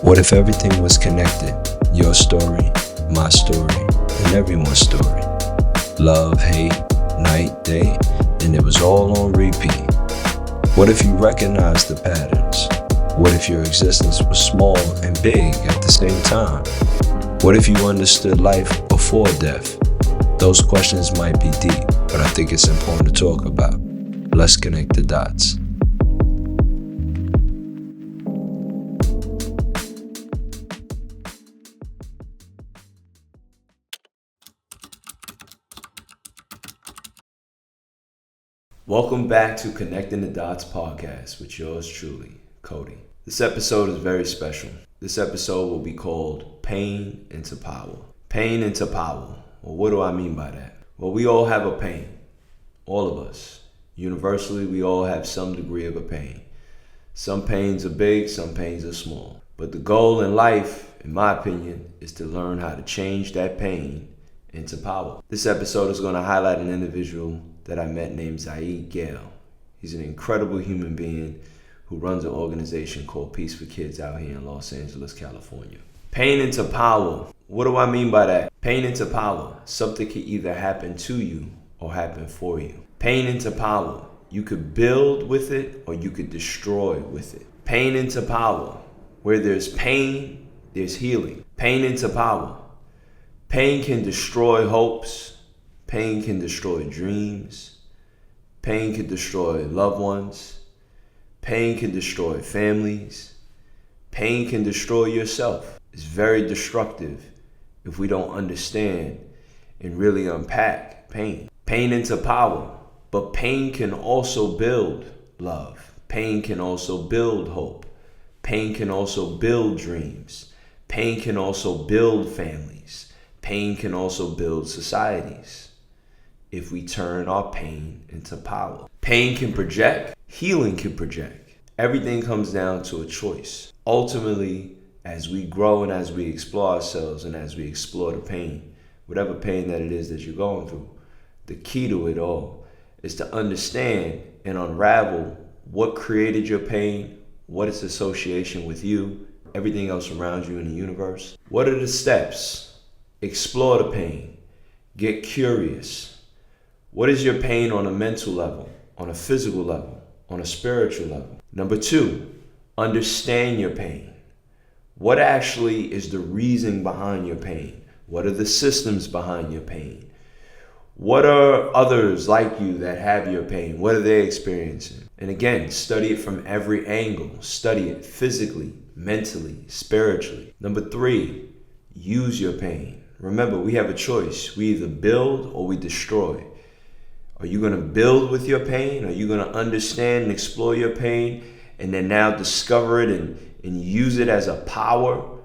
What if everything was connected? Your story, my story, and everyone's story. Love, hate, night, day, and it was all on repeat. What if you recognized the patterns? What if your existence was small and big at the same time? What if you understood life before death? Those questions might be deep, but I think it's important to talk about. Let's connect the dots. Welcome back to Connecting the Dots podcast with yours truly, Cody. This episode is very special. This episode will be called Pain into Power. Pain into Power. Well, what do I mean by that? Well, we all have a pain. All of us. Universally, we all have some degree of a pain. Some pains are big, some pains are small. But the goal in life, in my opinion, is to learn how to change that pain into power. This episode is going to highlight an individual that I met named Zaid Gayle. He's an incredible human being who runs an organization called Peace for Kids out here in Los Angeles, California. Pain into power. What do I mean by that? Pain into power. Something can either happen to you or happen for you. Pain into power. You could build with it or you could destroy with it. Pain into power. Where there's pain, there's healing. Pain into power. Pain can destroy hopes. Pain can destroy dreams. Pain can destroy loved ones. Pain can destroy families. Pain can destroy yourself. It's very destructive if we don't understand and really unpack pain. Pain into power. But pain can also build love. Pain can also build hope. Pain can also build dreams. Pain can also build families. Pain can also build societies if we turn our pain into power. Pain can project, healing can project. Everything comes down to a choice. Ultimately, as we grow and as we explore ourselves and as we explore the pain, whatever pain that it is that you're going through, the key to it all is to understand and unravel what created your pain, what its association with you, everything else around you in the universe. What are the steps? Explore the pain. Get curious. What is your pain on a mental level, on a physical level, on a spiritual level? Number 2, understand your pain. What actually is the reason behind your pain? What are the systems behind your pain? What are others like you that have your pain? What are they experiencing? And again, study it from every angle. Study it physically, mentally, spiritually. Number 3, use your pain. Remember, we have a choice. We either build or we destroy. Are you going to build with your pain? Are you going to understand and explore your pain and then now discover it and use it as a power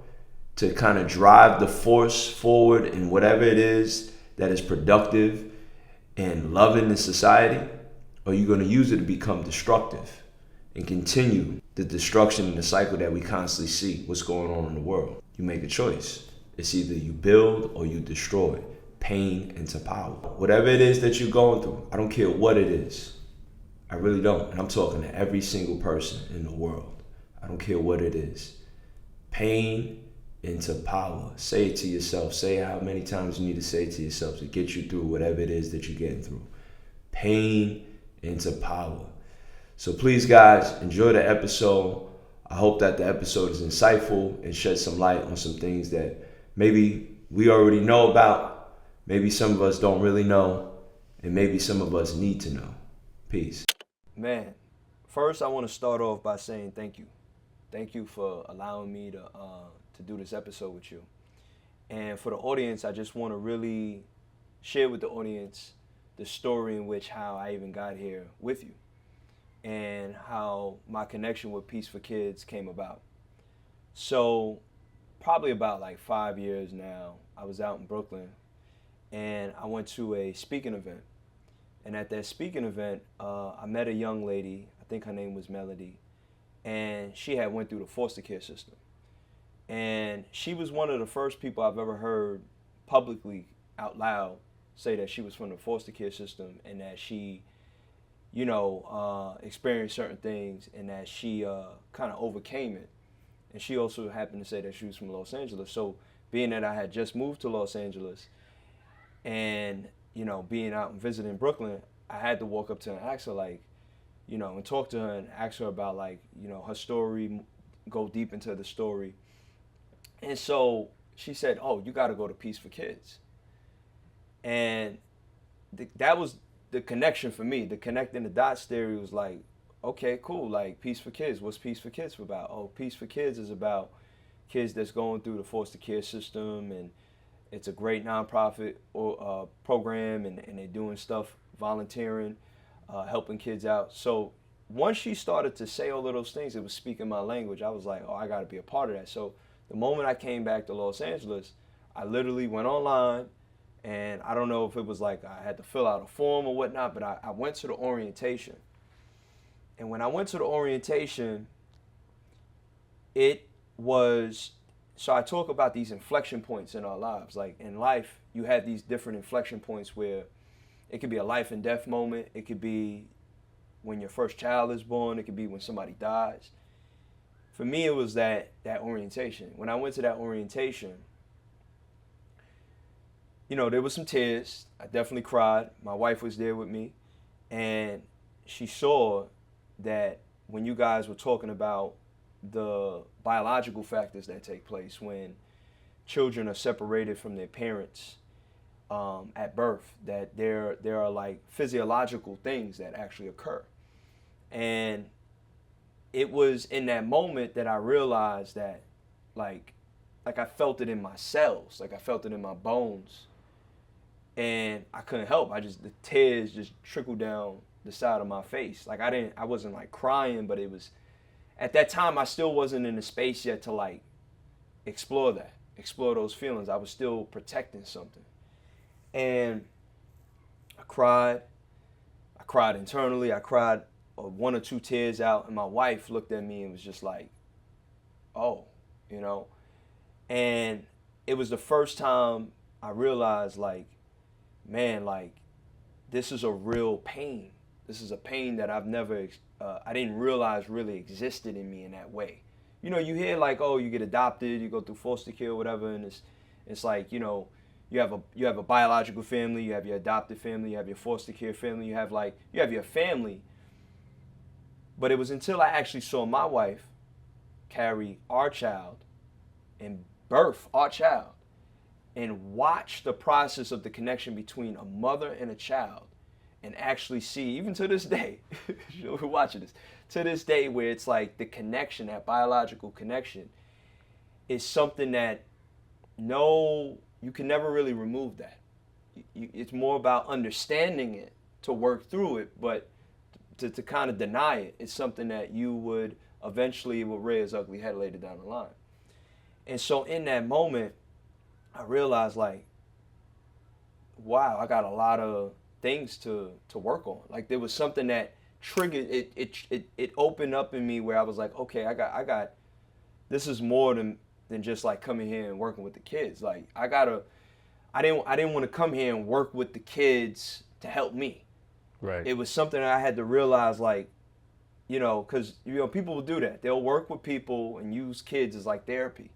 to kind of drive the force forward in whatever it is that is productive and loving in society? Or are you going to use it to become destructive and continue the destruction and the cycle that we constantly see what's going on in the world? You make a choice. It's either you build or you destroy. Pain into power. Whatever it is that you're going through, I don't care what it is. I really don't. And I'm talking to every single person in the world. I don't care what it is. Pain into power. Say it to yourself. Say how many times you need to say it to yourself to get you through whatever it is that you're getting through. Pain into power. So please, guys, enjoy the episode. I hope that the episode is insightful and sheds some light on some things that maybe we already know about. Maybe some of us don't really know, and maybe some of us need to know. Peace. Man, first I want to start off by saying thank you. Thank you for allowing me to do this episode with you. And for the audience, I just want to really share with the audience the story in which how I even got here with you and how my connection with Peace for Kids came about. So probably about like 5 years now, I was out in Brooklyn and I went to a speaking event. And at that speaking event, I met a young lady, I think her name was Melody, and she had went through the foster care system. And she was one of the first people I've ever heard publicly out loud say that she was from the foster care system and that she, experienced certain things and that she kind of overcame it And she also happened to say that she was from Los Angeles. So being that I had just moved to Los Angeles and, you know, being out and visiting Brooklyn, I had to walk up to her and ask her, like, you know, and talk to her and ask her about, like, you know, her story, go deep into the story. And so she said, oh, you got to go to Peace for Kids. And that was the connection for me. The connecting the dots theory was like, okay, cool. Like, Peace for Kids. What's Peace for Kids about? Oh, Peace for Kids is about kids that's going through the foster care system, and it's a great nonprofit program, and they're doing stuff, volunteering, helping kids out. So once she started to say all of those things, it was speaking my language. I was like, oh, I got to be a part of that. So the moment I came back to Los Angeles, I literally went online, and I don't know if it was like I had to fill out a form or whatnot, but I went to the orientation. And when I went to the orientation, it was, so I talk about these inflection points in our lives. Like in life, you have these different inflection points where it could be a life and death moment. It could be when your first child is born. It could be when somebody dies. For me, it was that orientation. When I went to that orientation, you know, there was some tears. I definitely cried. My wife was there with me, and she saw that when you guys were talking about the biological factors that take place when children are separated from their parents at birth, that there are like physiological things that actually occur. And it was in that moment that I realized that like I felt it in my cells, like I felt it in my bones, and I couldn't help. The tears just trickled down the side of my face. Like I wasn't like crying, but it was, at that time I still wasn't in the space yet to like explore those feelings. I was still protecting something. And I cried internally. I cried one or two tears out, and my wife looked at me and was just like, oh, you know. And it was the first time I realized, like, man, like, this is a real pain. This is a pain that I've never, I didn't realize really existed in me in that way. You know, you hear like, oh, you get adopted, you go through foster care or whatever, and it's like, you know, you have a biological family, you have your adopted family, you have your foster care family, you have your family. But it was until I actually saw my wife carry our child and birth our child and watch the process of the connection between a mother and a child, and actually see, even to this day, we're watching this, to this day, where it's like the connection, that biological connection, is something that you can never really remove that. It's more about understanding it to work through it, but to kind of deny it is something that you would eventually will rear its ugly head later down the line. And so in that moment, I realized, like, wow, I got a lot of things to work on. Like, there was something that triggered it opened up in me where I was like, okay, I got this is more than just like coming here and working with the kids. Like, I didn't want to come here and work with the kids to help me. Right. It was something that I had to realize, like, you know, because, you know, people will do that. They'll work with people and use kids as like therapy.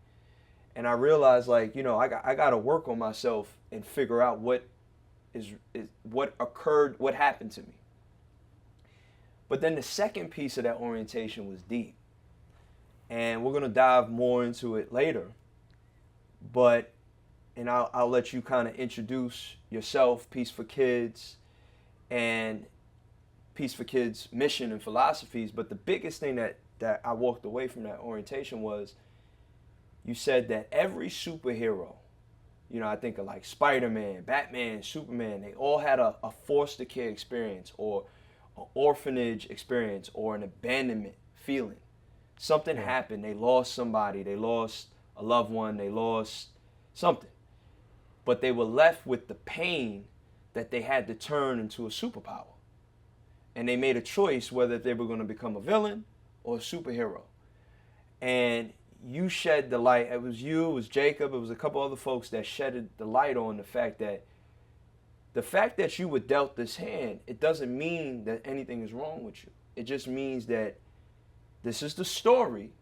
And I realized, like, you know, I got to work on myself and figure out what occurred, what happened to me. But then the second piece of that orientation was deep. And we're going to dive more into it later. And I'll let you kind of introduce yourself, Peace for Kids, and Peace for Kids' mission and philosophies. But the biggest thing that I walked away from that orientation was, you said that every superhero, you know, I think of like Spider-Man, Batman, Superman, they all had a foster care experience or an orphanage experience or an abandonment feeling. Something happened. They lost somebody. They lost a loved one. They lost something. But they were left with the pain that they had to turn into a superpower. And they made a choice whether they were going to become a villain or a superhero. And you shed the light. It was you, it was Jacob, it was a couple other folks that shedded the light on the fact that you were dealt this hand, it doesn't mean that anything is wrong with you. It just means that this is the story,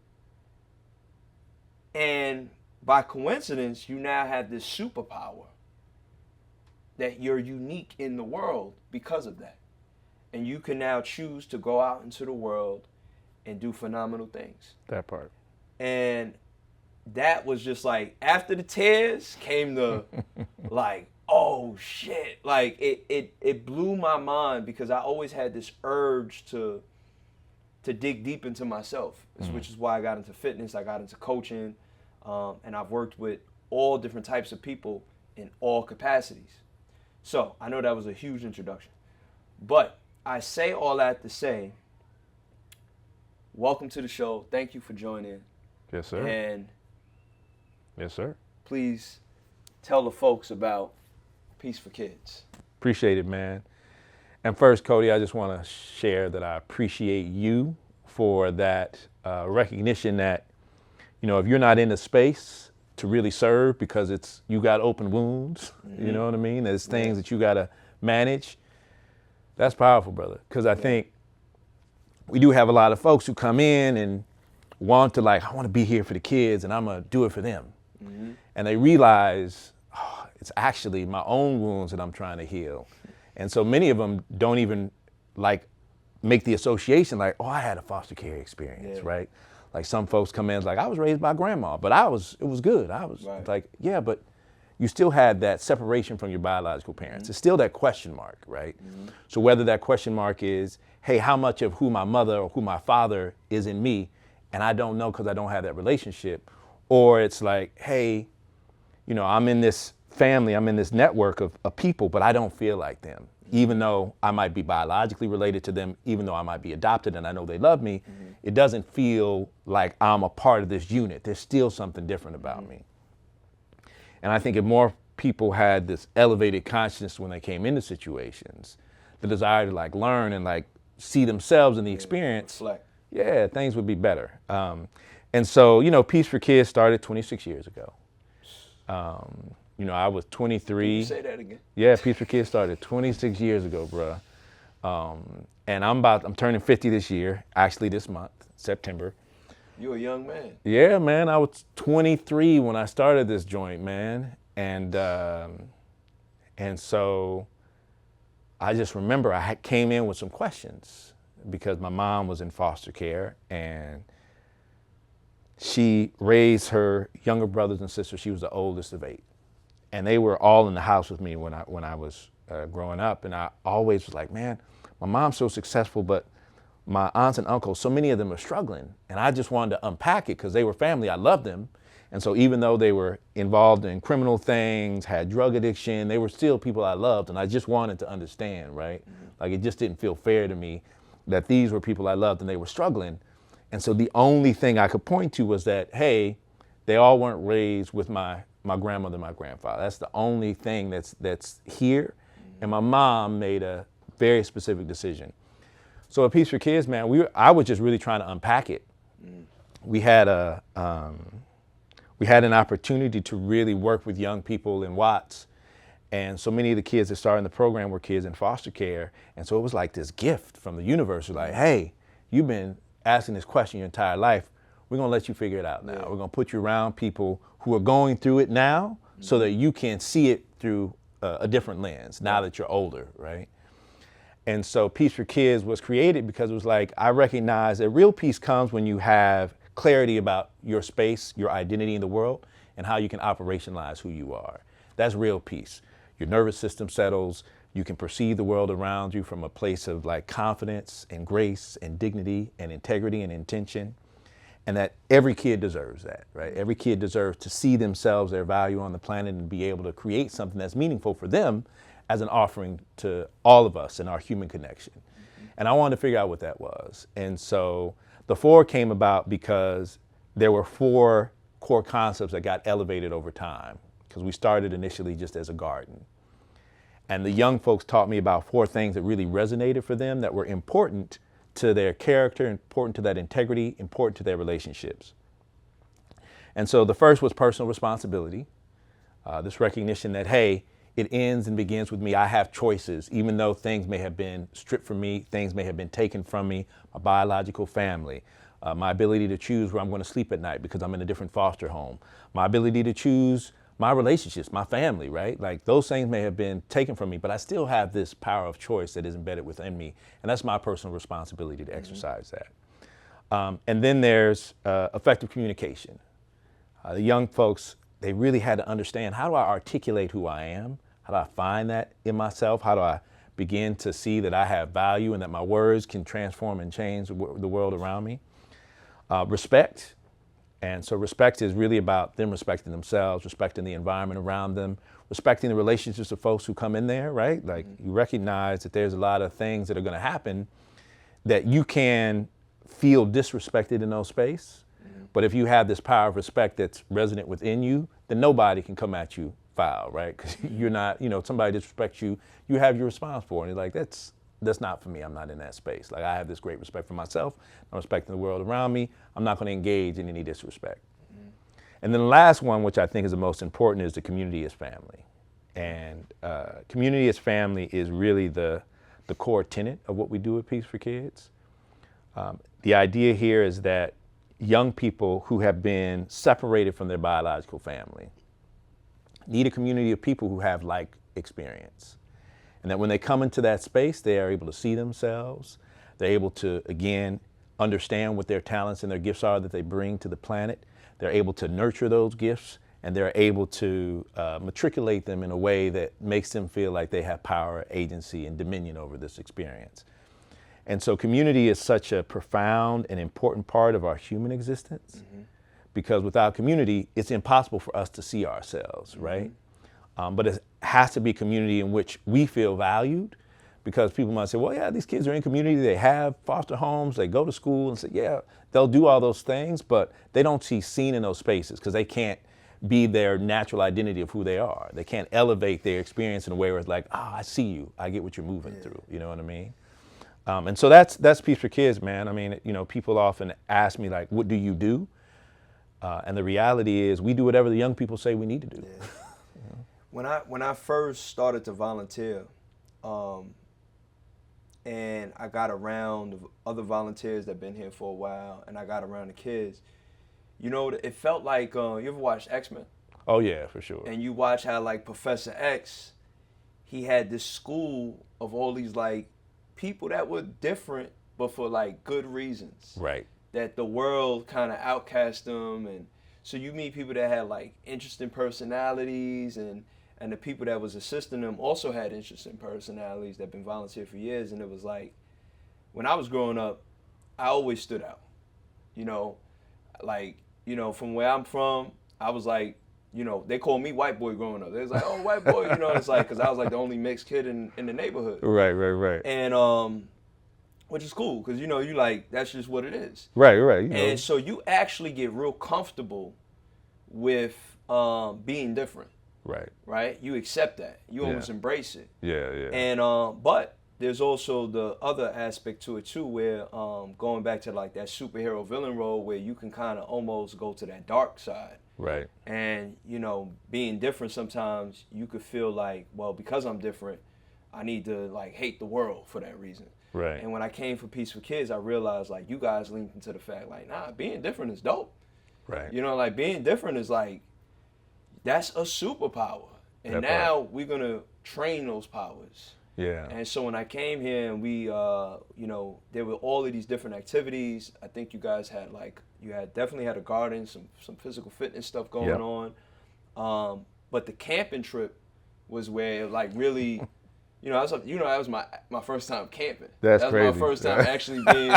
And by coincidence, you now have this superpower that you're unique in the world because of that. And you can now choose to go out into the world and do phenomenal things. That part. And that was just like, after the tears came the like, oh shit. Like it blew my mind, because I always had this urge to dig deep into myself, which is why I got into fitness, I got into coaching, and I've worked with all different types of people in all capacities. So I know that was a huge introduction, but I say all that to say, welcome to the show. Thank you for joining. Yes, sir. And yes, sir. Please tell the folks about Peace for Kids. Appreciate it, man. And first, Cody, I just want to share that I appreciate you for that recognition that, you know, if you're not in the space to really serve because you got open wounds, you know what I mean? There's things that you got to manage. That's powerful, brother. Because I think we do have a lot of folks who come in and want to, like, I want to be here for the kids and I'm going to do it for them. And they realize, it's actually my own wounds that I'm trying to heal. And so many of them don't even like make the association like, oh, I had a foster care experience, right? Like some folks come in like, I was raised by grandma, but it was good. I was like, yeah, but you still had that separation from your biological parents. It's still that question mark, right? So whether that question mark is, hey, how much of who my mother or who my father is in me, and I don't know because I don't have that relationship, or it's like, hey, you know, I'm in this family, I'm in this network of people, but I don't feel like them. Even though I might be biologically related to them, even though I might be adopted and I know they love me, it doesn't feel like I'm a part of this unit. There's still something different about me. And I think if more people had this elevated consciousness when they came into situations, the desire to like learn and like see themselves in the experience, things would be better. And so, you know, Peace for Kids started 26 years ago. You know, I was 23. Can you say that again? Yeah, Peace for Kids started 26 years ago, bruh. And I'm turning 50 this year, actually this month, September. You're a young man. Yeah, man, I was 23 when I started this joint, man. And so I just remember I came in with some questions because my mom was in foster care and she raised her younger brothers and sisters. She was the oldest of 8. And they were all in the house with me when I was growing up. And I always was like, man, my mom's so successful, but my aunts and uncles, so many of them are struggling. And I just wanted to unpack it because they were family. I loved them. And so even though they were involved in criminal things, had drug addiction, they were still people I loved. And I just wanted to understand, right? Like it just didn't feel fair to me that these were people I loved and they were struggling. And so the only thing I could point to was that, hey, they all weren't raised with my grandmother and my grandfather. That's the only thing that's here. And my mom made a very specific decision. So at Peace for Kids, man, I was just really trying to unpack it. We had an opportunity to really work with young people in Watts. And so many of the kids that started in the program were kids in foster care. And so it was like this gift from the universe. Like, hey, you've been asking this question your entire life. We're gonna let you figure it out now. We're gonna put you around people who are going through it now so that you can see it through a different lens now that you're older, right? And so Peace for Kids was created because it was like, I recognize that real peace comes when you have clarity about your space, your identity in the world, and how you can operationalize who you are. That's real peace. Your nervous system settles. You can perceive the world around you from a place of like confidence and grace and dignity and integrity and intention. And that every kid deserves that, right? Every kid deserves to see themselves, their value on the planet, and be able to create something that's meaningful for them as an offering to all of us in our human connection. And I wanted to figure out what that was. And so the 4 came about because there were 4 core concepts that got elevated over time, because we started initially just as a garden. And the young folks taught me about 4 things that really resonated for them, that were important to their character, important to that integrity, important to their relationships. And so the first was personal responsibility. This recognition that, hey, it ends and begins with me. I have choices, even though things may have been stripped from me, things may have been taken from me, my biological family, my ability to choose where I'm going to sleep at night because I'm in a different foster home, my ability to choose my relationships, my family, right? Like those things may have been taken from me, but I still have this power of choice that is embedded within me. And that's my personal responsibility to exercise that. And then there's effective communication. The young folks, they really had to understand, how do I articulate who I am? How do I find that in myself? How do I begin to see that I have value and that my words can transform and change the world around me? Respect. And so respect is really about them respecting themselves, respecting the environment around them, respecting the relationships of folks who come in there, right? Like you recognize that there's a lot of things that are going to happen that you can feel disrespected in those spaces. But if you have this power of respect that's resonant within you, then nobody can come at you foul, right? Because you're not, somebody disrespects you, you have your response for it. And you're like, that's not for me. I'm not in that space. Like I have this great respect for myself. I'm respecting the world around me. I'm not going to engage in any disrespect. And then the last one, which I think is the most important, is the community as family. And community as family is really the core tenet of what we do at Peace for Kids. The idea here is that young people who have been separated from their biological family need a community of people who have like experience. And that when they come into that space, they are able to see themselves. They're able to, again, understand what their talents and their gifts are that they bring to the planet. They're able to nurture those gifts, and they're able to matriculate them in a way that makes them feel like they have power, agency, and dominion over this experience. And so community is such a profound and important part of our human existence, because without community, it's impossible for us to see ourselves, right? But it has to be community in which we feel valued, because people might say, well, yeah, these kids are in community, they have foster homes, they go to school, and say, yeah, they'll do all those things, but they don't see seen in those spaces because they can't be their natural identity of who they are. They can't elevate their experience in a way where it's like, I see you, I get what you're moving through, you know what I mean? And so that's Peace for Kids, man. I mean, people often ask me, like, what do you do? And the reality is we do whatever the young people say we need to do. Yeah. When I first started to volunteer, and I got around other volunteers that been here for a while, and I got around the kids, it felt like, you ever watched X-Men? Oh yeah, for sure. And you watch how like Professor X, he had this school of all these like people that were different, but for like good reasons. Right. That the world kind of outcast them, and so you meet people that had like interesting personalities, and the people that was assisting them also had interesting personalities that been volunteering for years. And it was like, when I was growing up, I always stood out. From where I'm from, I was like, they called me white boy growing up. They was like, oh, white boy, it's like, because I was like the only mixed kid in the neighborhood. Right. And which is cool, because you like, that's just what it is. Right. And so you actually get real comfortable with being different. Right. You accept that. You almost embrace it. Yeah. And but there's also the other aspect to it too, where going back to like that superhero villain role, where you can kind of almost go to that dark side. Right. And being different, sometimes you could feel like, well, because I'm different, I need to like hate the world for that reason. Right. And when I came for Peace for Kids, I realized like you guys leaned into the fact like, nah, being different is dope. Right. Like being different is like, that's a superpower. And now we're going to train those powers. Yeah. And so when I came here and we, there were all of these different activities. I think you guys had definitely had a garden, some physical fitness stuff going on. But the camping trip was where like really, that was my first time camping. That was crazy. My first time actually being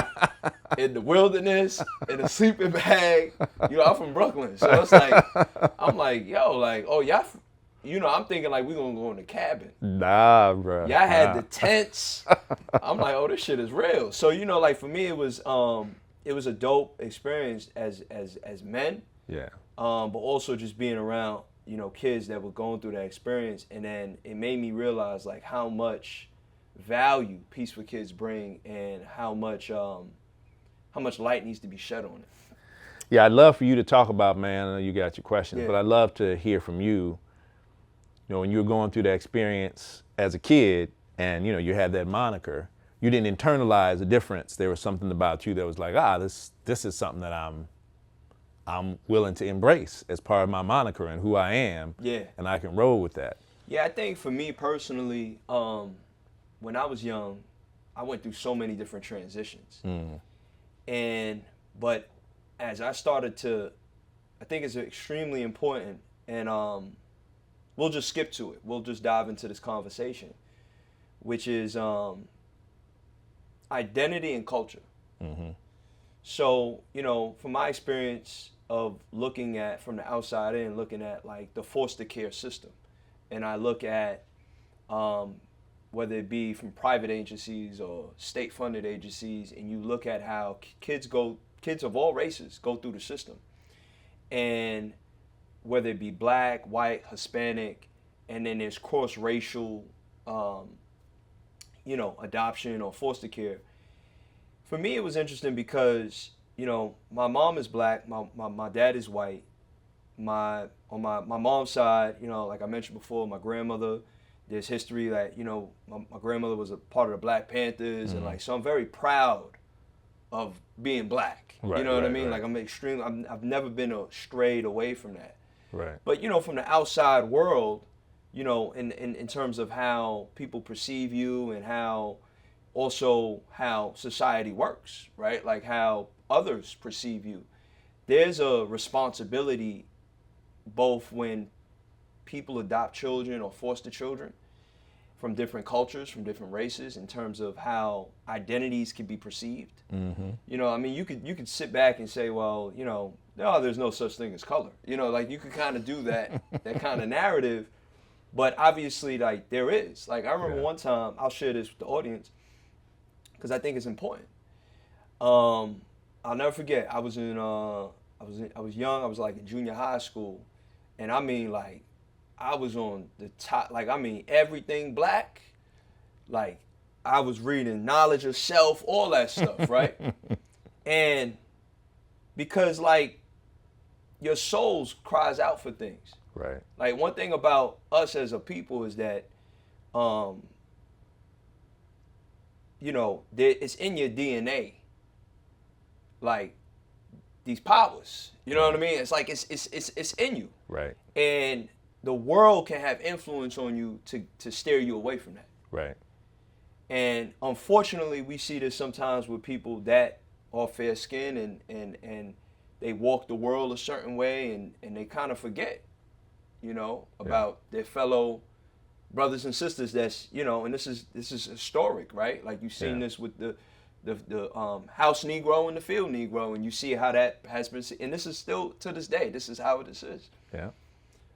in the wilderness, in a sleeping bag. I'm from Brooklyn. So it's like, I'm like, y'all, I'm thinking like we're going to go in the cabin. Nah, bro. Y'all had the tents. I'm like, oh, this shit is real. So, like for me, it was a dope experience as men. Yeah. But also just being around, kids that were going through that experience. And then it made me realize like how much value Peace for Kids bring, and how much light needs to be shed on it. Yeah, I'd love for you to talk about, man, I know you got your questions, but I'd love to hear from you. when you were going through that experience as a kid and, you had that moniker, you didn't internalize the difference. There was something about you that was like, this is something that I'm willing to embrace as part of my moniker and who I am. Yeah. And I can roll with that. Yeah, I think for me personally, when I was young, I went through so many different transitions. But as I started to, I think it's extremely important, and we'll just skip to it. We'll just dive into this conversation, which is identity and culture. So, from my experience of looking at, from the outside in, looking at like the foster care system, and I look at whether it be from private agencies or state-funded agencies, and you look at how kids of all races go through the system, and whether it be black, white, Hispanic, and then there's cross-racial, adoption or foster care. For me, it was interesting because, my mom is black, my dad is white. On my mom's side, like I mentioned before, my grandmother, there's history that, my grandmother was a part of the Black Panthers, and so I'm very proud of being black. What I mean? Right. Like I've never been strayed away from that. Right. But, from the outside world, in terms of how people perceive you and how society works, right? Like how others perceive you. There's a responsibility both when people adopt children or foster children from different cultures, from different races, in terms of how identities can be perceived. You could sit back and say, well, no, there's no such thing as color. Like you could kind of do that kind of narrative, but obviously, like there is. Like I remember one time, I'll share this with the audience because I think it's important. I'll never forget. I was young. I was like in junior high school, and I mean, like, I was on the top. Like, I mean, everything black. Like, I was reading Knowledge of Self, all that stuff, right? And because, like, your soul cries out for things. Right. Like, one thing about us as a people is that, it's in your DNA. Like, these powers, you know what I mean? It's like it's in you. Right. And the world can have influence on you to steer you away from that. Right. And unfortunately, we see this sometimes with people that are fair skinned and they walk the world a certain way and they kind of forget, about their fellow brothers and sisters. That's, and this is historic, right? Like you've seen this with the house Negro and the field Negro, and you see how that has been, and this is still to this day, this is how this is. Yeah.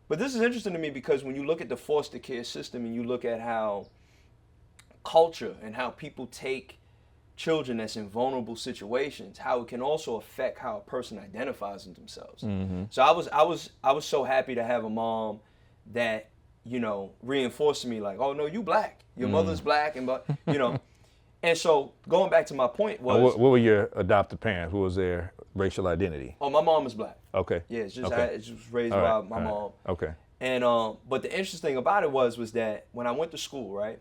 But this is interesting to me because when you look at the foster care system and you look at how culture and how people take children that's in vulnerable situations, how it can also affect how a person identifies in themselves. So I was so happy to have a mom that, reinforced to me like, oh no, you black, your mother's black, and And so going back to my point was, what were your adopted parents? What was their racial identity? Oh, my mom is black. Okay. Yeah, it's just Okay. I was raised by my mom. Okay. And but the interesting thing about it was that when I went to school, right,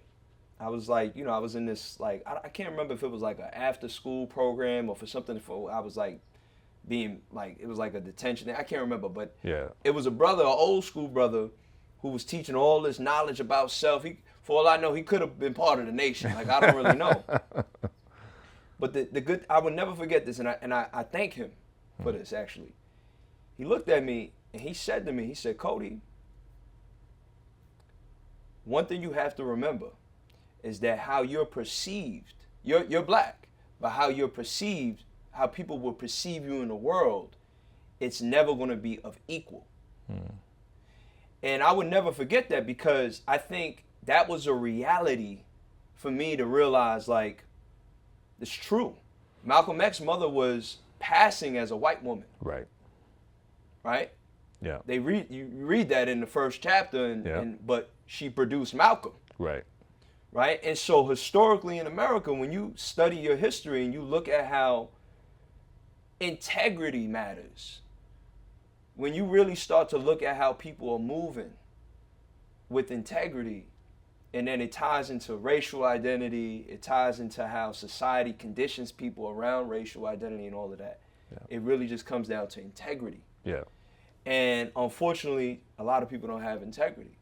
I was like, I was in this like I can't remember if it was like an after school program or for something. I was like being like it was like a detention. I can't remember, but it was a brother, an old school brother, who was teaching all this knowledge about self. For all I know, he could have been part of the nation. Like, I don't really know. But the good, I would never forget this, and I thank him for this, actually. He looked at me, and he said to me, he said, Cody, one thing you have to remember is that how you're perceived, you're black, but how you're perceived, how people will perceive you in the world, it's never going to be of equal. And I would never forget that because I think that was a reality for me to realize, like, it's true. Malcolm X's mother was passing as a white woman. Right. Right? Yeah. You read that in the first chapter, but she produced Malcolm. Right. Right? And so historically in America, when you study your history and you look at how integrity matters, when you really start to look at how people are moving, with integrity, and then it ties into racial identity, it ties into how society conditions people around racial identity and all of that. Yeah. It really just comes down to integrity. Yeah. And unfortunately, a lot of people don't have integrity,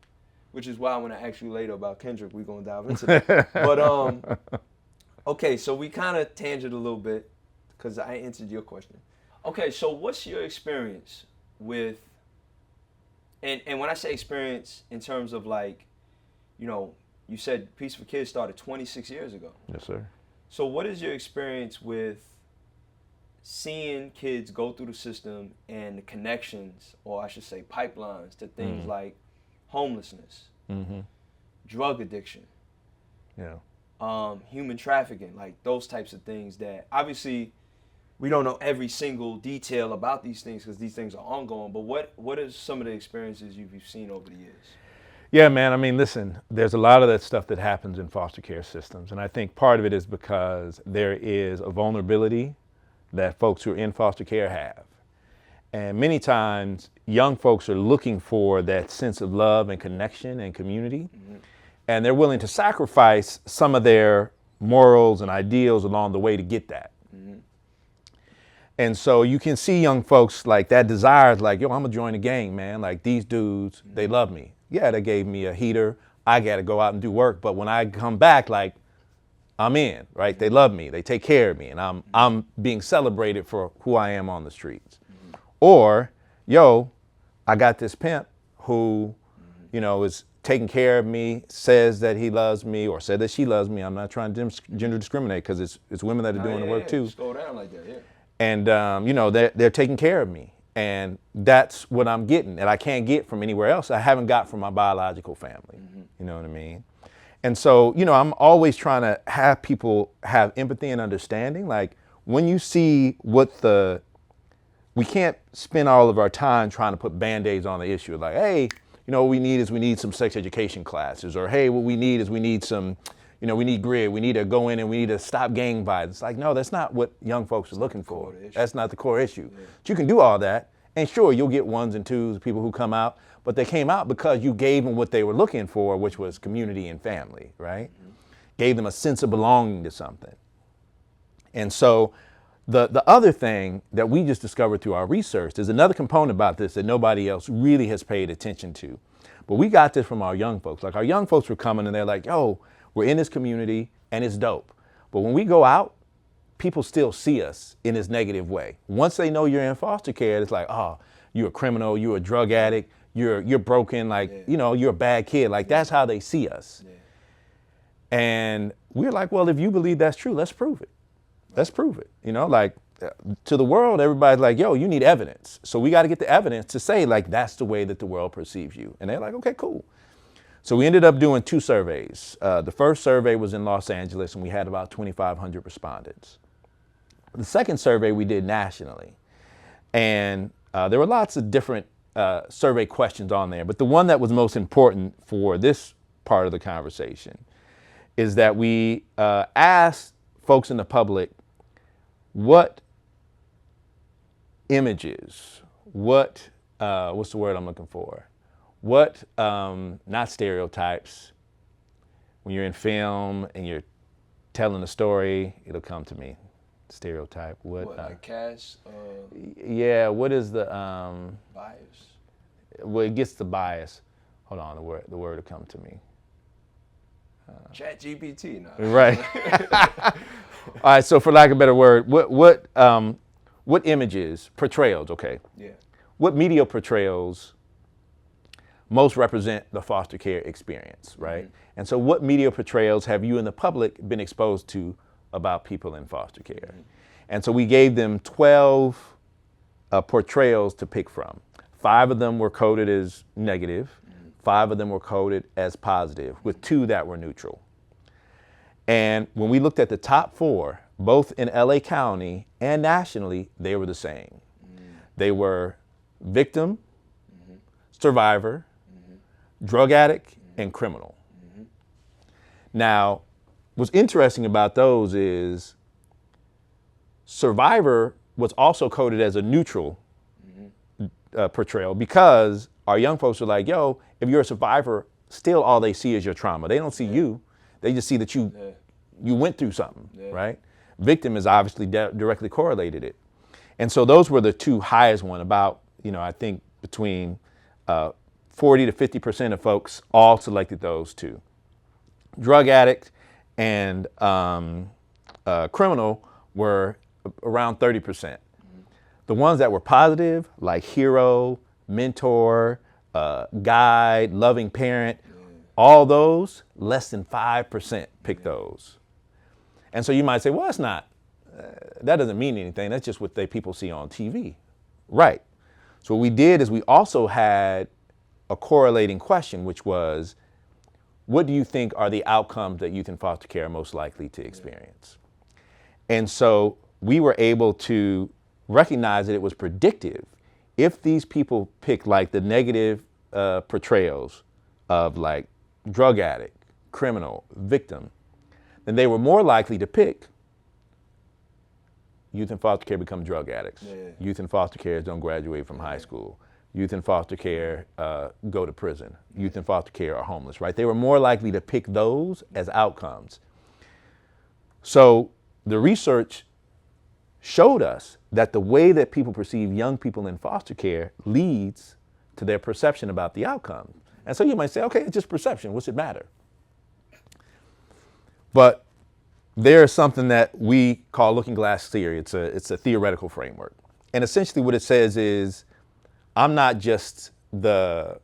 which is why when I ask you later about Kendrick, we're going to dive into that. But, okay, so we kind of tangent a little bit because I answered your question. Okay, so what's your experience with, and when I say experience in terms of like, you know, you said Peace for Kids started 26 years ago. Yes, sir. So what is your experience with seeing kids go through the system and the connections, or I should say pipelines, to things like homelessness, drug addiction, human trafficking, like those types of things that obviously we don't know every single detail about these things because these things are ongoing, but what are some of the experiences you've seen over the years? Yeah, man, I mean, listen, there's a lot of that stuff that happens in foster care systems, and I think part of it is because there is a vulnerability that folks who are in foster care have. And many times, young folks are looking for that sense of love and connection and community, and they're willing to sacrifice some of their morals and ideals along the way to get that. And so you can see young folks like that desire is like, yo, I'm gonna join the gang, man. Like these dudes, they love me. Yeah, they gave me a heater. I gotta go out and do work. But when I come back, like I'm in, right? They love me. They take care of me. And I'm being celebrated for who I am on the streets. Or, yo, I got this pimp who, you know, is taking care of me, says that he loves me or said that she loves me. I'm not trying to gender discriminate because it's women that are doing the work too. Just go down like that, yeah. And, you know, they're taking care of me. And that's what I'm getting that I can't get from anywhere else. I haven't got from my biological family. You know what I mean? And so, you know, I'm always trying to have people have empathy and understanding. Like when you see we can't spend all of our time trying to put Band-Aids on the issue. Like, hey, you know, what we need some sex education classes, or hey, what we need is we need some, you know, we need grid. We need to go in and we need to stop gang violence. It's like, no, that's not what young folks are looking for. That's not the core issue. Yeah. But you can do all that. And sure, you'll get ones and twos, people who come out, but they came out because you gave them what they were looking for, which was community and family, right? Gave them a sense of belonging to something. And so the other thing that we just discovered through our research, there's another component about this that nobody else really has paid attention to. But we got this from our young folks. Like our young folks were coming and they're like, yo, we're in this community and it's dope. But when we go out, people still see us in this negative way. Once they know you're in foster care, it's like, oh, you're a criminal, you're a drug addict, you're broken, like, you know, you're a bad kid. Like that's how they see us. And we're like, well, if you believe that's true, let's prove it. Let's prove it. You know, like to the world, everybody's like, yo, you need evidence. So we got to get the evidence to say like, that's the way that the world perceives you. And they're like, okay, cool. So we ended up doing 2 surveys. The first survey was in Los Angeles and we had about 2,500 respondents. The second survey we did nationally. And there were lots of different survey questions on there, but the one that was most important for this part of the conversation is that we asked folks in the public what images, what's the word I'm looking for? What, not stereotypes, when you're in film and you're telling a story, it'll come to me. Stereotype. What like cast? Yeah, what is the bias? Well, it gets the bias. Hold on, the word will come to me. ChatGPT now. Right. All right, so for lack of a better word, what images, portrayals, okay. Yeah. What media portrayals most represent the foster care experience, right? And so what media portrayals have you and the public been exposed to about people in foster care? And so we gave them 12 portrayals to pick from. 5 of them were coded as negative, 5 of them were coded as positive, with 2 that were neutral. And when we looked at the top 4, both in LA County and nationally, they were the same. They were victim, survivor, drug addict, and criminal. Now, what's interesting about those is survivor was also coded as a neutral portrayal because our young folks are like, yo, if you're a survivor, still all they see is your trauma. They don't see you. They just see that you went through something, right? Victim is obviously directly correlated it. And so those were the two highest one, about, I think between 40 to 50% of folks all selected those two. Drug addict and criminal were around 30%. The ones that were positive, like hero, mentor, guide, loving parent, all those, less than 5% picked those. And so you might say, well, it's not, that doesn't mean anything. That's just what people see on TV. Right. So what we did is we also had a correlating question, which was, what do you think are the outcomes that youth in foster care are most likely to experience? And so we were able to recognize that it was predictive. If these people pick like the negative portrayals of like drug addict, criminal, victim, then they were more likely to pick youth in foster care become drug addicts. Youth in foster care don't graduate from high school. Youth in foster care go to prison. Youth in foster care are homeless, right? They were more likely to pick those as outcomes. So the research showed us that the way that people perceive young people in foster care leads to their perception about the outcome. And so you might say, okay, it's just perception. What's it matter? But there's something that we call looking glass theory. It's a theoretical framework. And essentially what it says is, I'm not just the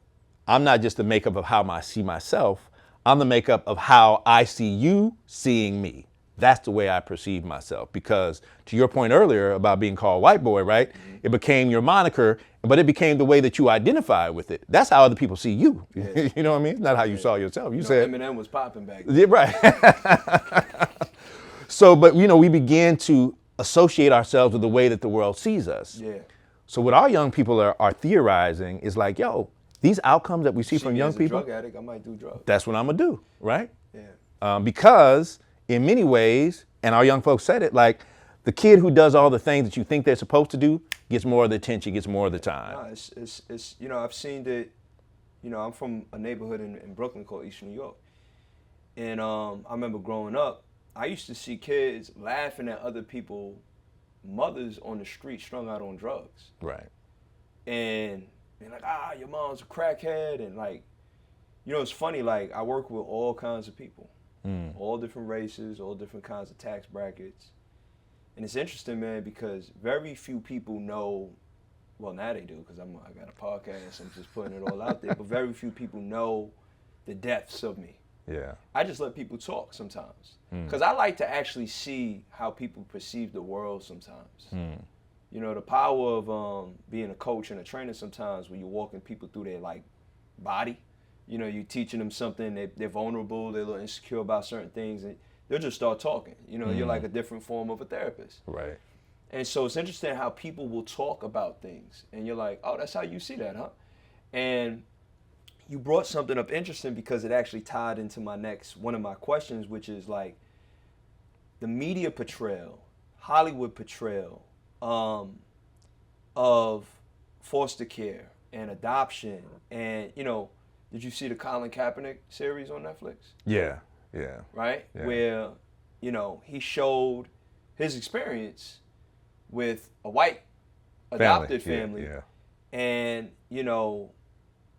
makeup of how I see myself. I'm the makeup of how I see you seeing me. That's the way I perceive myself. Because to your point earlier about being called white boy, right? It became your moniker, but it became the way that you identify with it. That's how other people see you. You know what I mean? Not how you saw yourself. You said Eminem was popping back then. Yeah, right. So, but we began to associate ourselves with the way that the world sees us. Yeah. So what our young people are theorizing is like, yo, these outcomes that we see from young people, drug addict, I might do drugs. that's what I'm gonna do, right? Yeah. Because in many ways, and our young folks said it, like the kid who does all the things that you think they're supposed to do gets more of the attention, gets more of the time. No, it's I've seen that, I'm from a neighborhood in Brooklyn called East New York. And I remember growing up, I used to see kids laughing at other people, mothers on the street strung out on drugs. Right. And like, your mom's a crackhead. And like, it's funny, like I work with all kinds of people, all different races, all different kinds of tax brackets. And it's interesting, man, because very few people know, well, now they do, because I got a podcast, I'm just putting it all out there, but very few people know the depths of me. Yeah. I just let people talk sometimes. Because I like to actually see how people perceive the world sometimes. The power of being a coach and a trainer sometimes, when you're walking people through their like body, you're teaching them something, they're vulnerable, they're a little insecure about certain things, and they'll just start talking. You're like a different form of a therapist. Right. And so it's interesting how people will talk about things, and you're like, oh, that's how you see that, huh? And you brought something up interesting because it actually tied into one of my questions, which is like the media portrayal, Hollywood portrayal of foster care and adoption. And, did you see the Colin Kaepernick series on Netflix? Yeah. Right? Yeah. Where, he showed his experience with a white adopted family. Yeah. And,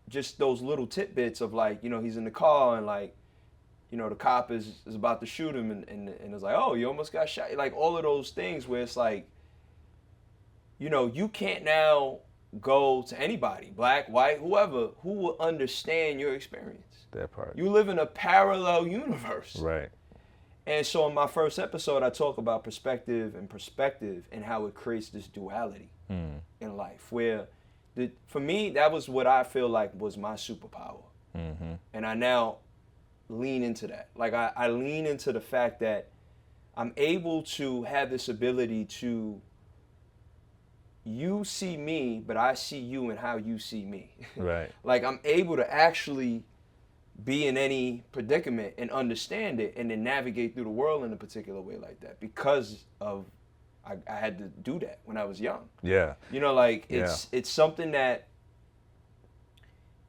just those little tidbits of like, he's in the car and like, the cop is about to shoot him and it's like, oh, you almost got shot. Like all of those things where it's like, you can't now go to anybody, black, white, whoever, who will understand your experience. That part. You live in a parallel universe. Right. And so in my first episode, I talk about perspective and how it creates this duality in life where for me, that was what I feel like was my superpower. And I now lean into that. Like I lean into the fact that I'm able to have this ability to, you see me, but I see you and how you see me. Right. Like I'm able to actually be in any predicament and understand it and then navigate through the world in a particular way like that because of I had to do that when I was young. Yeah. It's something that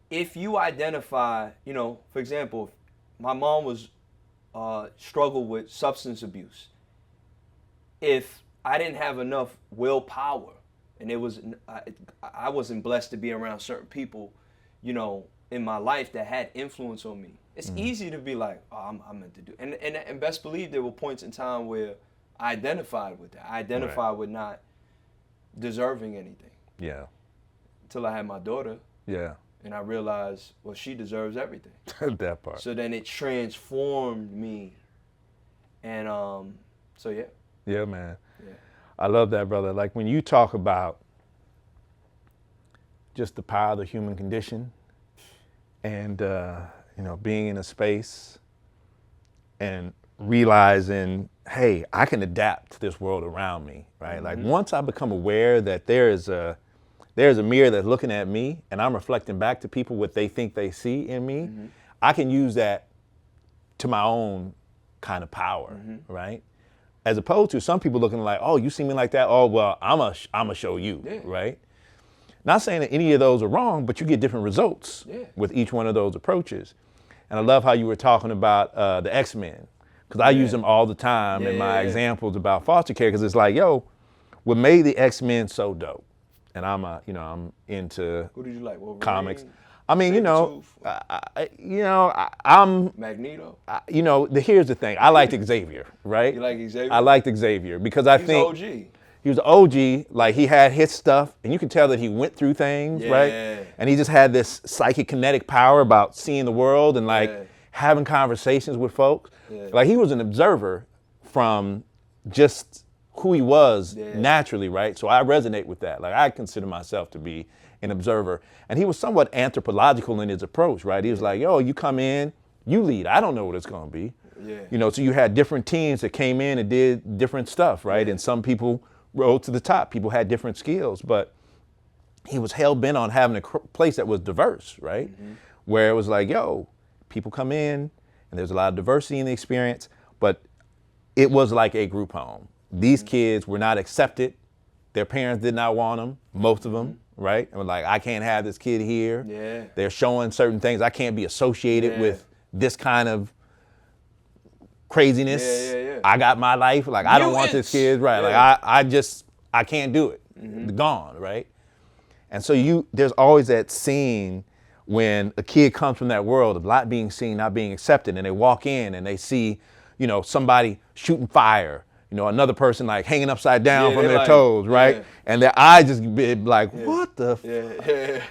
if you identify, for example, my mom was struggled with substance abuse. If I didn't have enough willpower, and I wasn't blessed to be around certain people, in my life that had influence on me. It's easy to be like, oh, I'm meant to do. And best believe there were points in time where I identified with that. I identified with not deserving anything. Yeah. Until I had my daughter. Yeah. And I realized, well, she deserves everything. That part. So then it transformed me. And so yeah. Yeah, man. Yeah. I love that, brother. Like when you talk about just the power of the human condition and, being in a space and realizing, hey, I can adapt to this world around me, right? Mm-hmm. Like once I become aware that there's a mirror that's looking at me and I'm reflecting back to people what they think they see in me, I can use that to my own kind of power, right? As opposed to some people looking like, oh, you see me like that? Oh, well, I'ma show you, right? Not saying that any of those are wrong, but you get different results with each one of those approaches. And I love how you were talking about the X-Men, because I use them all the time in my examples about foster care, because it's like, yo, what made the X-Men so dope? And I'm into who did you like? Wolverine? Comics. I mean, I'm Magneto. Here's the thing. I liked Xavier, right? You like Xavier? I liked Xavier because I think he's OG. He was the OG. Like he had his stuff, and you could tell that he went through things, right? And he just had this psychic kinetic power about seeing the world and having conversations with folks. Like he was an observer from just who he was naturally, right? So I resonate with that. Like I consider myself to be an observer. And he was somewhat anthropological in his approach, right? He was like, yo, you come in, you lead. I don't know what it's gonna be. So you had different teams that came in and did different stuff, right? And some people rose to the top. People had different skills, but he was hell-bent on having a place that was diverse, right? Where it was like, yo, people come in and there's a lot of diversity in the experience, but it was like a group home. These kids were not accepted. Their parents did not want them, most of them, right? And were like, I can't have this kid here. They're showing certain things. I can't be associated with this kind of craziness. I got my life. Like, I don't want this kid, right? Like, I can't do it. Gone, right? And so there's always that scene when a kid comes from that world of not being seen, not being accepted, and they walk in and they see, somebody shooting fire, another person like hanging upside down from their toes, right? And their eyes just be like, what the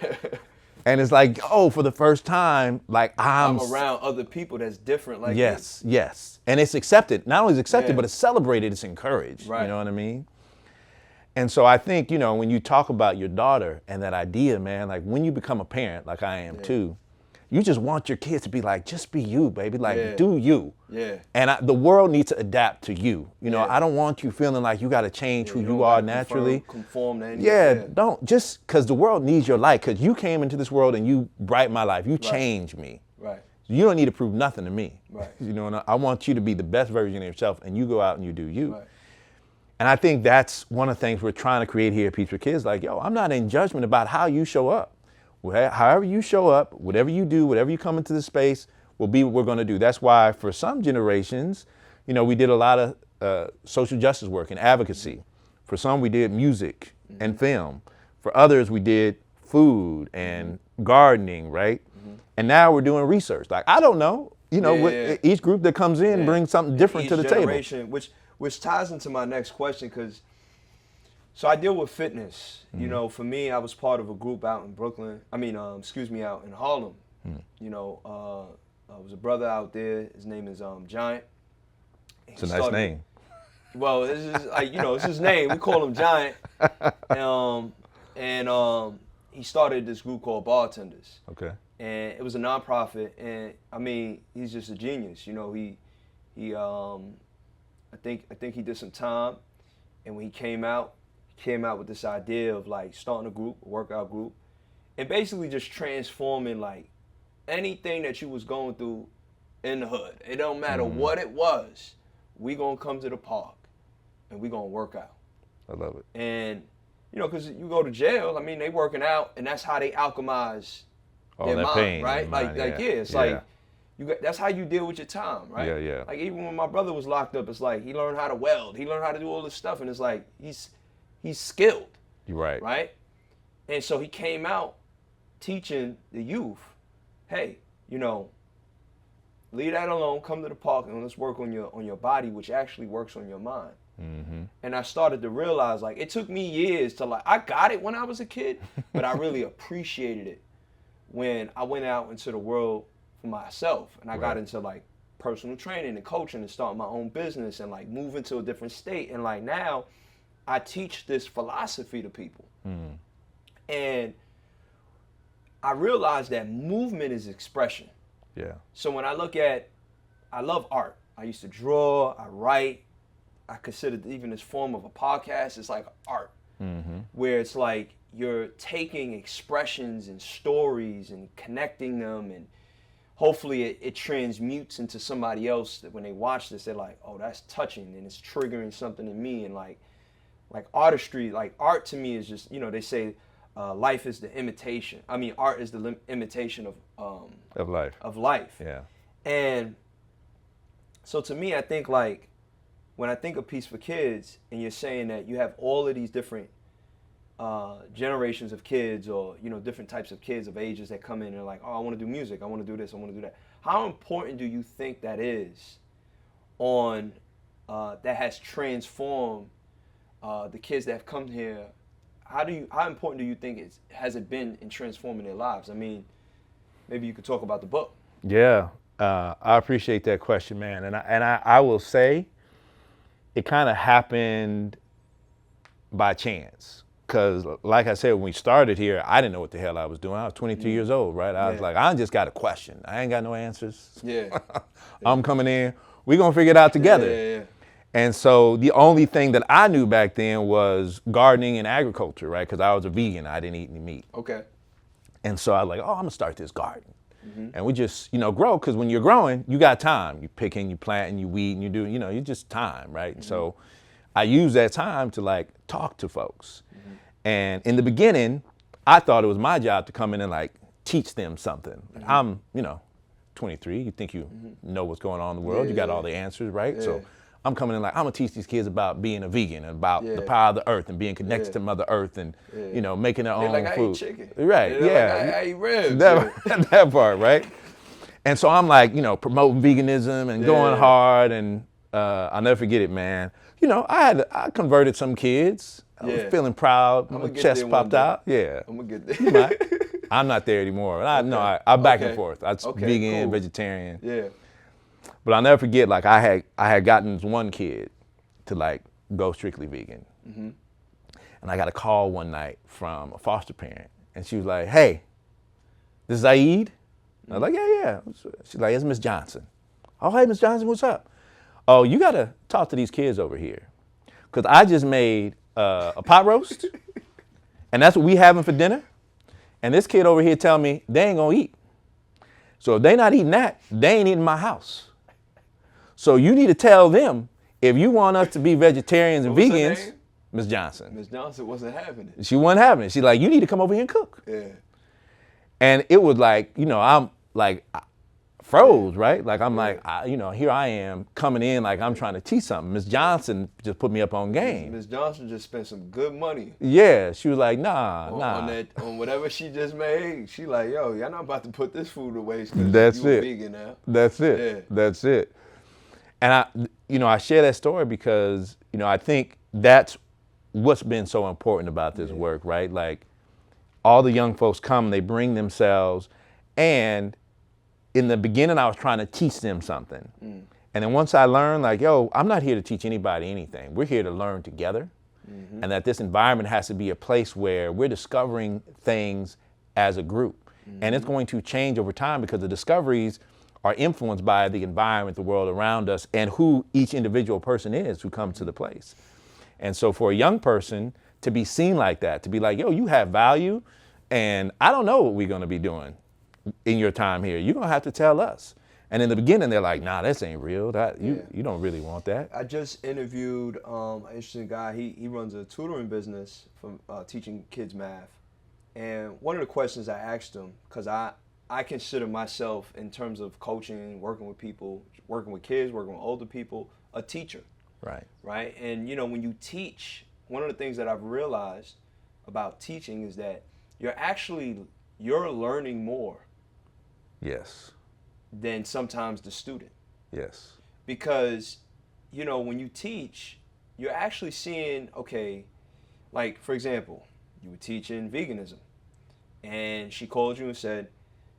And it's like, oh, for the first time, like I'm around other people that's different like Yes. And it's accepted. Not only is it accepted, but it's celebrated, it's encouraged. Right. You know what I mean? And so I think, when you talk about your daughter and that idea, man, like when you become a parent, like I am too, you just want your kids to be like, just be you, baby. Like, do you. And the world needs to adapt to you. I don't want you feeling like you got to change who you are naturally. Conform to anything. Don't. Just because the world needs your light, because you came into this world and you brightened my life. You changed me. Right. You don't need to prove nothing to me. Right. And I want you to be the best version of yourself, and you go out and you do you. Right. And I think that's one of the things we're trying to create here at Peace for Kids. Like, yo, I'm not in judgment about how you show up. However you show up, whatever you do, whatever you come into the space will be what we're going to do. That's why for some generations, we did a lot of social justice work and advocacy. For some, we did music and film. For others, we did food and gardening, right? And now we're doing research. Like, I don't know, each group that comes in brings something different to the table. Which ties into my next question, because so I deal with fitness. For me, I was part of a group out in Brooklyn. out in Harlem. I was a brother out there. His name is Giant. It's a nice name. Well, this is it's his name. We call him Giant. And he started this group called Bartenders. Okay. And it was a nonprofit. And he's just a genius. I think he did some time. And when he came out with this idea of like starting a workout group, and basically just transforming like anything that you was going through in the hood. It don't matter what it was. We gonna come to the park and we gonna work out. I love it. And because you go to jail, they working out, and that's how they alchemize All their that mind, pain, right? their mind, Like, it's yeah. like that's how you deal with your time, right? Yeah. Like even when my brother was locked up, it's like he learned how to weld, he learned how to do all this stuff, and it's like he's skilled, You're right. right? And so he came out teaching the youth, hey, leave that alone, come to the park and let's work on your body, which actually works on your mind. Mm-hmm. And I started to realize, like, it took me years to, I got it when I was a kid, but I really appreciated it when I went out into the world for myself and I got into like personal training and coaching and starting my own business and like moving to a different state. And like now I teach this philosophy to people. And I realized that movement is expression. Yeah. So when I love art. I used to draw, I write. I consider even this form of a podcast, it's like art, where it's like you're taking expressions and stories and connecting them, and hopefully it transmutes into somebody else that when they watch this, they're like, oh, that's touching, and it's triggering something in me. And like artistry, like art to me is just, they say life is the imitation. I mean, art is the imitation of life. Of life. Yeah. And so to me, I think like, when I think of Peace for Kids, and you're saying that you have all of these different generations of kids, or different types of kids of ages that come in and are like, oh, I want to do music, I want to do this, I want to do that. How important do you think that is on that has transformed the kids that have come here? How important do you think has it been in transforming their lives? I mean, maybe you could talk about the book. Yeah, I appreciate that question, man. And I will say, it kind of happened by chance. Because like I said, when we started here, I didn't know what the hell I was doing. I was 23 years old, right? I was like, I just got a question. I ain't got no answers. Yeah. I'm coming in. We're going to figure it out together. Yeah. And so the only thing that I knew back then was gardening and agriculture, right? Because I was a vegan. I didn't eat any meat. Okay. And so I was like, oh, I'm going to start this garden. And we just, grow, because when you're growing, you got time. You picking, you planting, you weeding, you do, you just time, right? And so I use that time to like talk to folks. And in the beginning, I thought it was my job to come in and like teach them something. I'm, 23, you think you know what's going on in the world, you got all the answers, right? Yeah. So I'm coming in like, I'm gonna teach these kids about being a vegan and about the power of the earth and being connected to Mother Earth and, making their own like, food. I eat chicken. Right, Like, I eat ribs. That part, right? And so I'm like, promoting veganism and going hard, and I'll never forget it, man. I converted some kids. I was feeling proud. My chest popped out. Yeah. I'm gonna get there. I'm not there anymore. I'm back and forth. I was vegan, cool. vegetarian. Yeah. But I'll never forget, like I had gotten this one kid to like go strictly vegan. And I got a call one night from a foster parent, and she was like, hey, this is Zaid? I was like, yeah. She's like, it's Miss Johnson. Oh, hey, Miss Johnson, what's up? Oh, you gotta talk to these kids over here. Cause I just made a pot roast, and that's what we having for dinner. And this kid over here telling me they ain't gonna eat. So if they not eating that, they ain't eating my house. So you need to tell them, if you want us to be vegetarians and vegans, Miss Johnson. Miss Johnson wasn't having it. She wasn't having it. She's like, you need to come over here and cook. Yeah. And it was like, I'm like, froze, right? Like, I'm like, here I am coming in like I'm trying to teach something. Miss Johnson just put me up on game. Miss Johnson just spent some good money. Yeah, she was like, nah. On whatever she just made, she like, yo, y'all not about to put this food to waste because That's you it. a vegan now. That's it. Yeah. That's it. And I share that story because, I think that's what's been so important about this work, right? Like, all the young folks come, they bring themselves, and in the beginning, I was trying to teach them something. And then once I learned, like, yo, I'm not here to teach anybody anything. We're here to learn together. And that this environment has to be a place where we're discovering things as a group. And it's going to change over time because the discoveries are influenced by the environment, the world around us, and who each individual person is who comes to the place. And so for a young person to be seen like that, to be like, yo, you have value, and I don't know what we're gonna be doing in your time here. You're gonna have to tell us. And in the beginning, they're like, nah, this ain't real. You don't really want that. I just interviewed an interesting guy. He runs a tutoring business from teaching kids math. And one of the questions I asked him, because I I consider myself, in terms of coaching, working with people, working with kids, working with older people, a teacher. Right. Right. And, when you teach, one of the things that I've realized about teaching is that you're learning more Yes. than sometimes the student. Yes. Because, when you teach, you're actually seeing, okay, like, for example, you were teaching veganism, and she called you and said,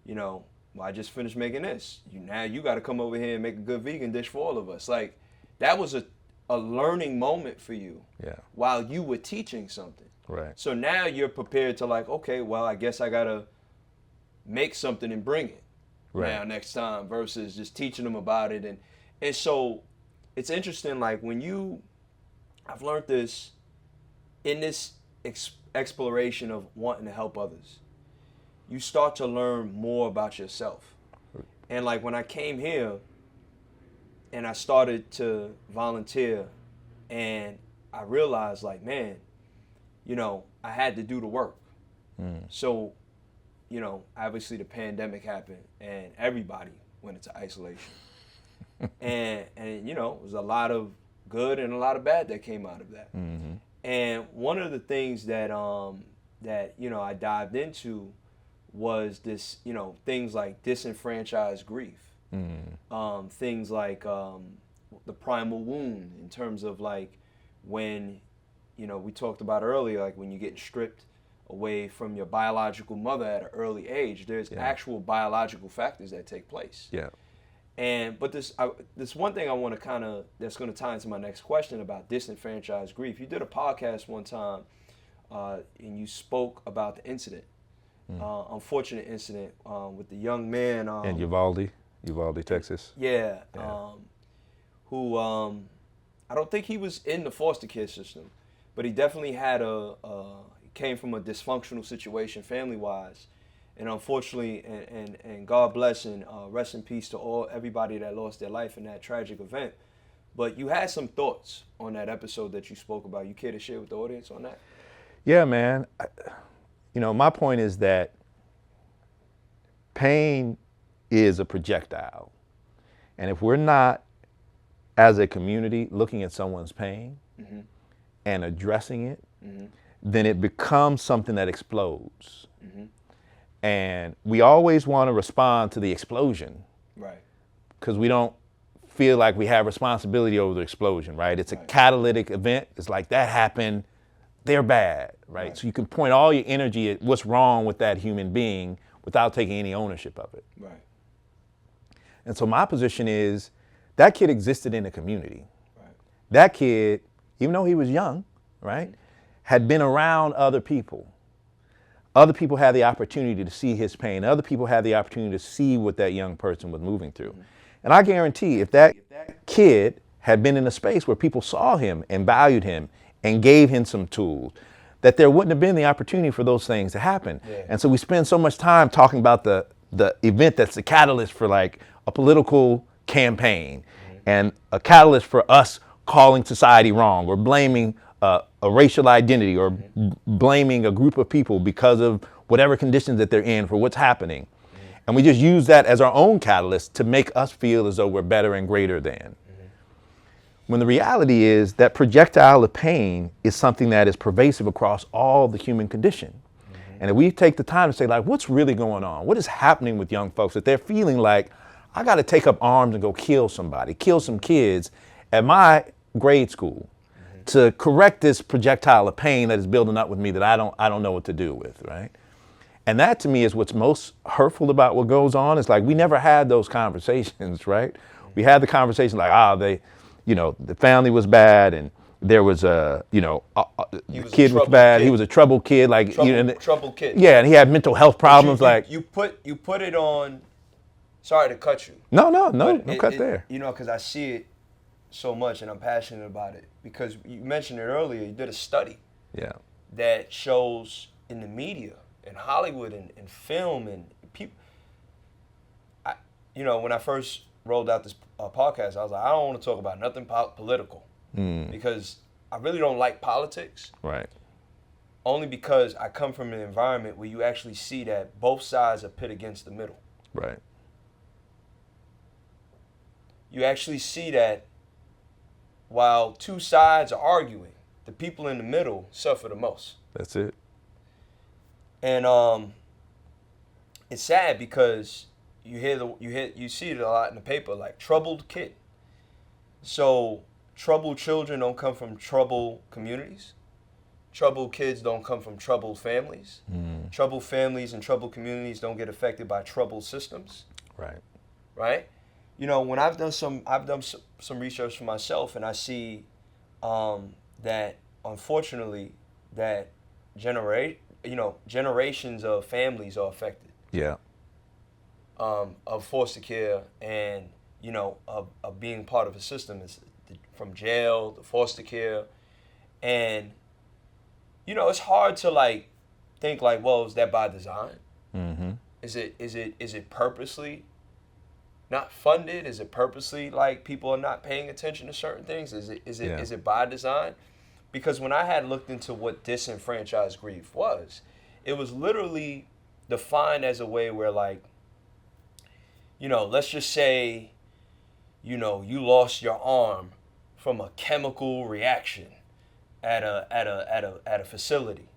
well, I just finished making this. Now you got to come over here and make a good vegan dish for all of us. Like, that was a learning moment for you. Yeah. While you were teaching something. Right. So now you're prepared to, like, okay, well, I guess I got to make something and bring it now next time, versus just teaching them about it. And so it's interesting, like, I've learned this in this exploration of wanting to help others. You start to learn more about yourself. And, like, when I came here and I started to volunteer, and I realized, like, man, I had to do the work. So, obviously the pandemic happened and everybody went into isolation. and it was a lot of good and a lot of bad that came out of that. Mm-hmm. And one of the things that I dived into was this, things like disenfranchised grief. Things like the primal wound, in terms of, like, when, we talked about earlier, like, when you're getting stripped away from your biological mother at an early age, there's actual biological factors that take place. Yeah. But this one thing I want to that's going to tie into my next question about disenfranchised grief. You did a podcast one time, and you spoke about the incident, unfortunate incident with the young man. In Uvalde, Texas. Yeah. Who I don't think he was in the foster care system, but he definitely had came from a dysfunctional situation family-wise. And unfortunately, and God bless and rest in peace to everybody that lost their life in that tragic event. But you had some thoughts on that episode that you spoke about. You care to share with the audience on that? Yeah, man. My point is that pain is a projectile. And if we're not, as a community, looking at someone's pain and addressing it, then it becomes something that explodes. And we always want to respond to the explosion. Right. Because we don't feel like we have responsibility over the explosion, right? It's a catalytic event. It's like, that happened, they're bad, right? So you can point all your energy at what's wrong with that human being without taking any ownership of it. Right. And so my position is, that kid existed in the community. Right. That kid, even though he was young, right, had been around other people. Other people had the opportunity to see his pain. Other people had the opportunity to see what that young person was moving through. And I guarantee, if that kid had been in a space where people saw him and valued him and gave him some tools, that there wouldn't have been the opportunity for those things to happen. Yeah. And so we spend so much time talking about the event that's the catalyst for, like, a political campaign and a catalyst for us calling society wrong, or blaming a racial identity, or blaming a group of people because of whatever conditions that they're in for what's happening. And we just use that as our own catalyst to make us feel as though we're better and greater than. When the reality is that projectile of pain is something that is pervasive across all the human condition. And if we take the time to say, like, what's really going on? What is happening with young folks that they're feeling like, I got to take up arms and go kill somebody, kill some kids at my grade school to correct this projectile of pain that is building up with me that I don't know what to do with, right? And that, to me, is what's most hurtful about what goes on. Is like, we never had those conversations, right? We had the conversation like, the family was bad, and there was the kid was bad. He was a troubled kid, like troubled kid. Yeah, and he had mental health problems. You put it on. Sorry to cut you. No, cut there. Because I see it so much, and I'm passionate about it. Because you mentioned it earlier, you did a study. Yeah. That shows in the media, in Hollywood, and film, and people. When I first rolled out this podcast, I was like, I don't want to talk about nothing political, because I really don't like politics. Right. only because I come from an environment where you actually see that both sides are pit against the middle. Right. You actually see that while two sides are arguing, the people in the middle suffer the most. That's it. And it's sad because you see it a lot in the paper, like troubled kid. So troubled children don't come from troubled communities. Troubled kids don't come from troubled families. Troubled families and troubled communities don't get affected by troubled systems. Right. Right? You know, when I've done some research for myself, and I see that unfortunately that generations of families are affected. Yeah. Of foster care and of being part of a system, is from jail to foster care, and it's hard to like think like, well, is that by design? Mm-hmm. Is it purposely not funded? Is it purposely like people are not paying attention to certain things? Is it by design? Because when I had looked into what disenfranchised grief was, it was literally defined as a way where like, let's just say, you lost your arm from a chemical reaction at a facility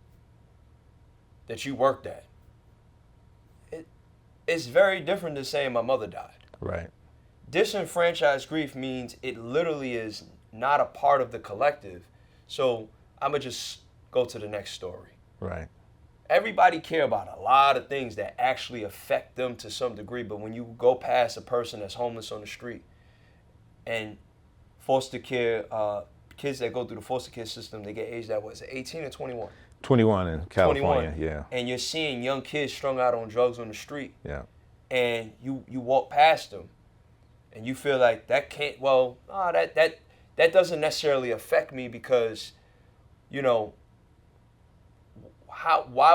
that you worked at. It's very different than saying my mother died. Right. Disenfranchised grief means it literally is not a part of the collective. So I'm gonna just go to the next story. Right. Everybody care about a lot of things that actually affect them to some degree, but when you go past a person that's homeless on the street and foster care, kids that go through the foster care system, they get aged at 18 or 21? 21 in California, 21. yeah. And you're seeing young kids strung out on drugs on the street. Yeah. And you walk past them and you feel like that can't, that doesn't necessarily affect me because, why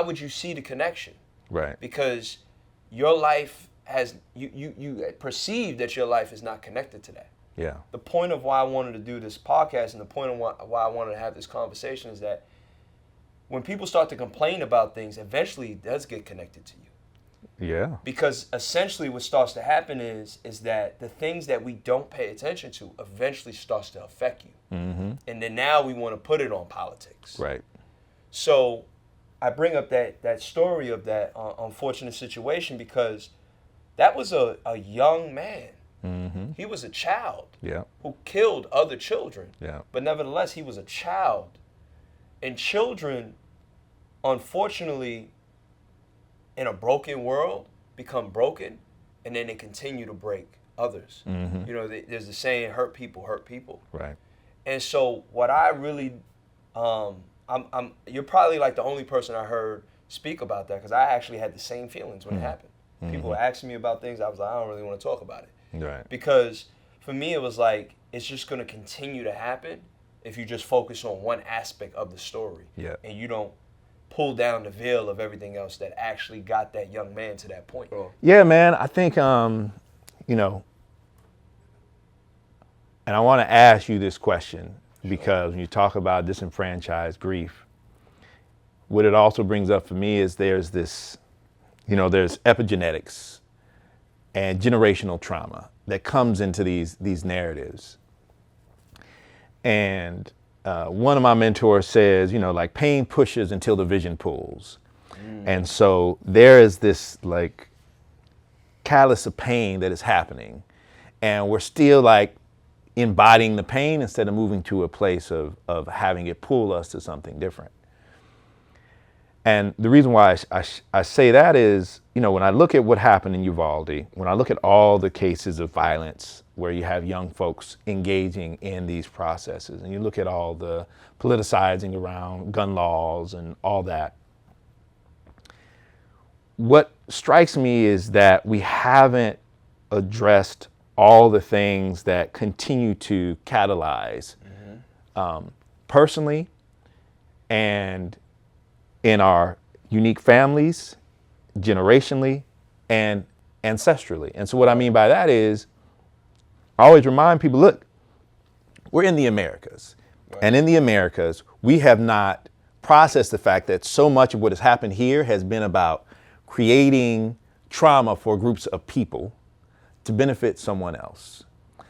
would you see the connection? Right. Because your life has, you perceive that your life is not connected to that. Yeah. The point of why I wanted to do this podcast and the point of why I wanted to have this conversation is that when people start to complain about things, eventually it does get connected to you. Yeah. Because essentially what starts to happen is that the things that we don't pay attention to eventually starts to affect you. Mm-hmm. And then now we want to put it on politics. Right. So I bring up that story of that unfortunate situation because that was a young man. Mm-hmm. He was a child who killed other children. Yeah. But nevertheless, he was a child. And children, unfortunately, in a broken world, become broken, and then they continue to break others. Mm-hmm. There's the saying, hurt people hurt people. Right. And so what I really, you're probably like the only person I heard speak about that because I actually had the same feelings when it happened. Mm-hmm. People were asking me about things, I was like, I don't really want to talk about it. Right. Because for me, it was like, it's just going to continue to happen if you just focus on one aspect of the story. Yeah. And you don't pull down the veil of everything else that actually got that young man to that point. Yeah, man. I think, and I want to ask you this question because when you talk about disenfranchised grief, what it also brings up for me is there's this, there's epigenetics and generational trauma that comes into these narratives. And one of my mentors says, like pain pushes until the vision pulls. And so there is this like callus of pain that is happening. And we're still like embodying the pain instead of moving to a place of having it pull us to something different. And the reason why I say that is, when I look at what happened in Uvalde, when I look at all the cases of violence where you have young folks engaging in these processes, and you look at all the politicizing around gun laws and all that, what strikes me is that we haven't addressed all the things that continue to catalyze personally and in our unique families, generationally, and ancestrally. And so what I mean by that is, I always remind people, look, we're in the Americas. Right. And in the Americas, we have not process the fact that so much of what has happened here has been about creating trauma for groups of people to benefit someone else.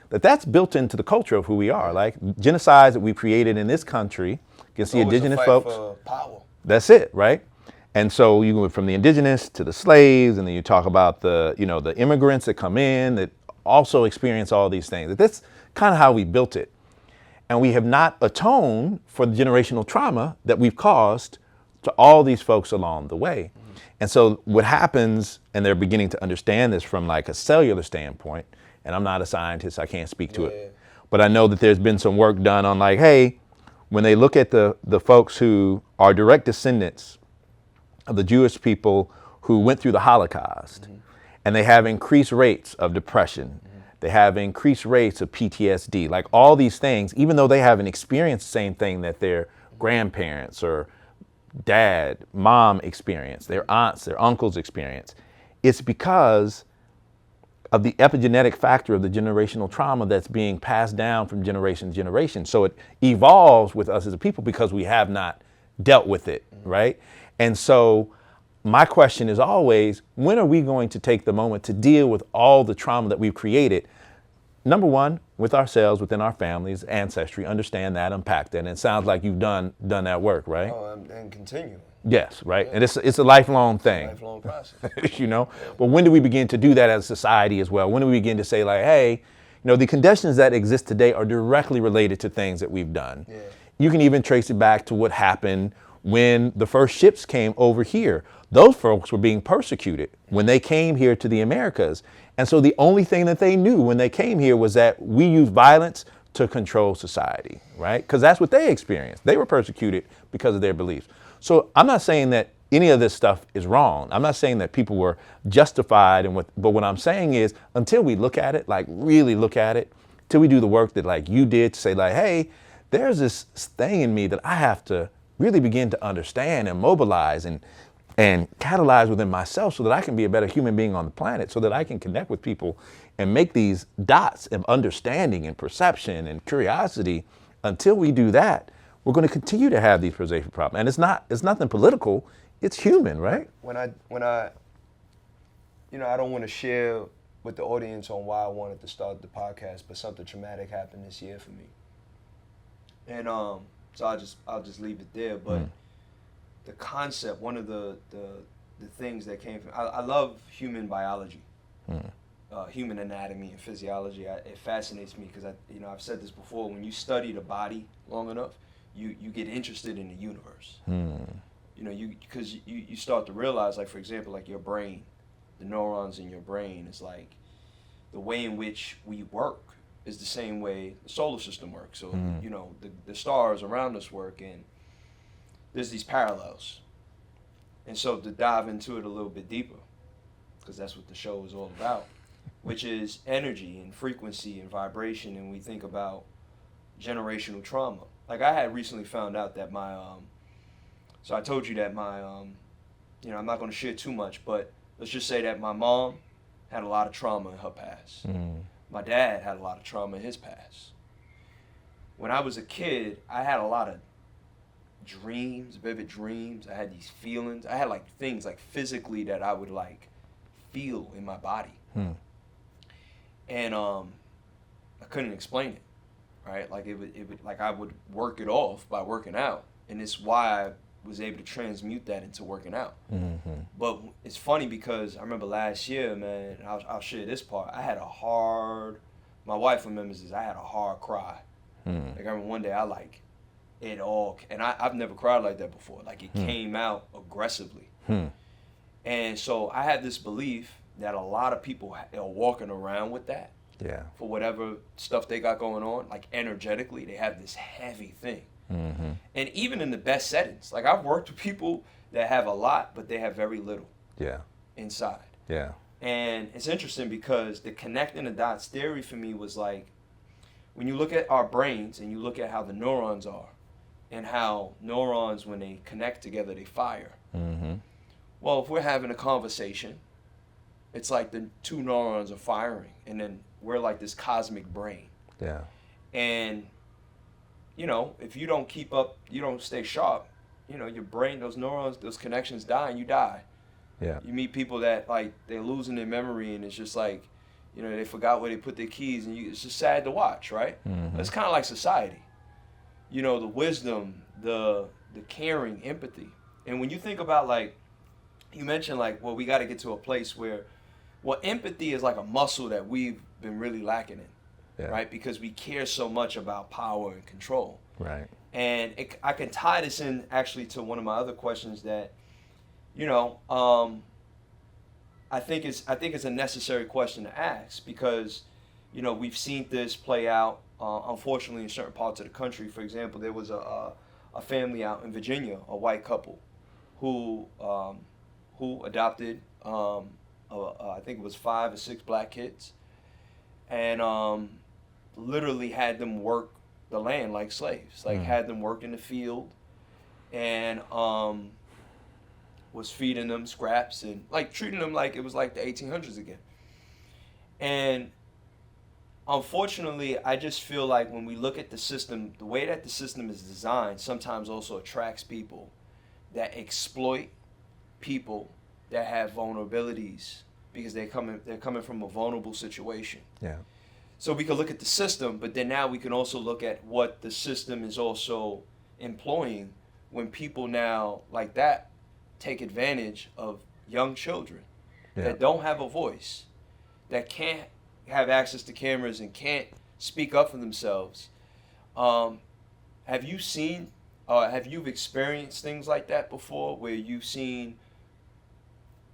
That's built into the culture of who we are. Like genocides that we've created in this country against the indigenous folks. For power. That's it, right? And so you go from the indigenous to the slaves, and then you talk about the immigrants that come in that also experience all these things. That's kind of how we built it. And we have not atoned for the generational trauma that we've caused to all these folks along the way. And so what happens, and they're beginning to understand this from like a cellular standpoint, and I'm not a scientist, I can't speak to it, but I know that there's been some work done on like, hey, when they look at the folks who are direct descendants of the Jewish people who went through the Holocaust, and they have increased rates of depression, they have increased rates of PTSD, like all these things, even though they haven't experienced the same thing that their grandparents or dad, mom experienced, their aunts, their uncles experienced. It's because of the epigenetic factor of the generational trauma that's being passed down from generation to generation. So it evolves with us as a people because we have not dealt with it, right? And so my question is always, when are we going to take the moment to deal with all the trauma that we've created? Number one, with ourselves, within our families, ancestry, understand that, unpack that. And it sounds like you've done that work, right? Oh, and continue. Yes, right. Yeah. And it's a lifelong thing. Lifelong process. Yeah. But when do we begin to do that as a society as well? When do we begin to say like, hey, the conditions that exist today are directly related to things that we've done. Yeah. You can even trace it back to what happened when the first ships came over here. Those folks were being persecuted when they came here to the Americas. And so the only thing that they knew when they came here was that we use violence to control society, right? Because that's what they experienced. They were persecuted because of their beliefs. So I'm not saying that any of this stuff is wrong. I'm not saying that people were justified but what I'm saying is until we look at it, like really look at it, till we do the work that like you did to say like, hey, there's this thing in me that I have to really begin to understand and mobilize and catalyze within myself so that I can be a better human being on the planet, so that I can connect with people and make these dots of understanding and perception and curiosity. Until we do that, we're going to continue to have these pervasive problems. And it's nothing political, it's human, right? When I I don't want to share with the audience on why I wanted to start the podcast, but something traumatic happened this year for me. And so I'll just leave it there, but the concept, one of the things that came from, I love human biology, human anatomy and physiology. It fascinates me because I've said this before. When you study the body long enough, you get interested in the universe. Because you start to realize, like for example, like your brain, the neurons in your brain is like the way in which we work is the same way the solar system works. So the stars around us work, and there's these parallels. And so to dive into it a little bit deeper, because that's what the show is all about, which is energy and frequency and vibration, and we think about generational trauma. Like I had recently found out that my, so I told you that my, I'm not going to share too much, but let's just say that my mom had a lot of trauma in her past. My dad had a lot of trauma in his past. When I was a kid, I had a lot of dreams, vivid dreams. I had these feelings. I had like things like physically that I would like feel in my body. And I couldn't explain it, right? Like it would like I would work it off by working out. And it's why I was able to transmute that into working out. But it's funny because I remember last year, man, I'll share this part. I had my wife remembers this, I had a hard cry. Like I remember one day it all, and I've never cried like that before. Like it came out aggressively. And so I had this belief that a lot of people are walking around with that. Yeah. For whatever stuff they got going on, like energetically, they have this heavy thing. And even in the best settings, like I've worked with people that have a lot, but they have very little. Yeah. Inside. Yeah. And it's interesting because the connecting the dots theory for me was like, when you look at our brains and you look at how the neurons are, and how neurons, when they connect together, they fire. Well, if we're having a conversation, it's like the two neurons are firing, and then we're like this cosmic brain. Yeah. And, if you don't keep up, you don't stay sharp, your brain, those neurons, those connections die and you die. Yeah. You meet people that like they're losing their memory and it's just like, they forgot where they put their keys and it's just sad to watch, right? Mm-hmm. It's kind of like society. The wisdom, the caring, empathy. And when you think about like, you mentioned like, well, we got to get to a place where, well, empathy is like a muscle that we've been really lacking in, right? Because we care so much about power and control. Right. And I can tie this in actually to one of my other questions that, I think it's a necessary question to ask because, we've seen this play out, unfortunately, in certain parts of the country. For example, there was a family out in Virginia, a white couple, who adopted, I think it was 5 or 6 black kids, and literally had them work the land like slaves, like had them work in the field, and was feeding them scraps and like treating them like it was like the 1800s again. And unfortunately, I just feel like when we look at the system, the way that the system is designed sometimes also attracts people that exploit people that have vulnerabilities because they're coming from a vulnerable situation. Yeah. So we can look at the system, but then now we can also look at what the system is also employing when people now like that take advantage of young children that don't have a voice, that can't have access to cameras and can't speak up for themselves. Have you experienced things like that before, where you've seen,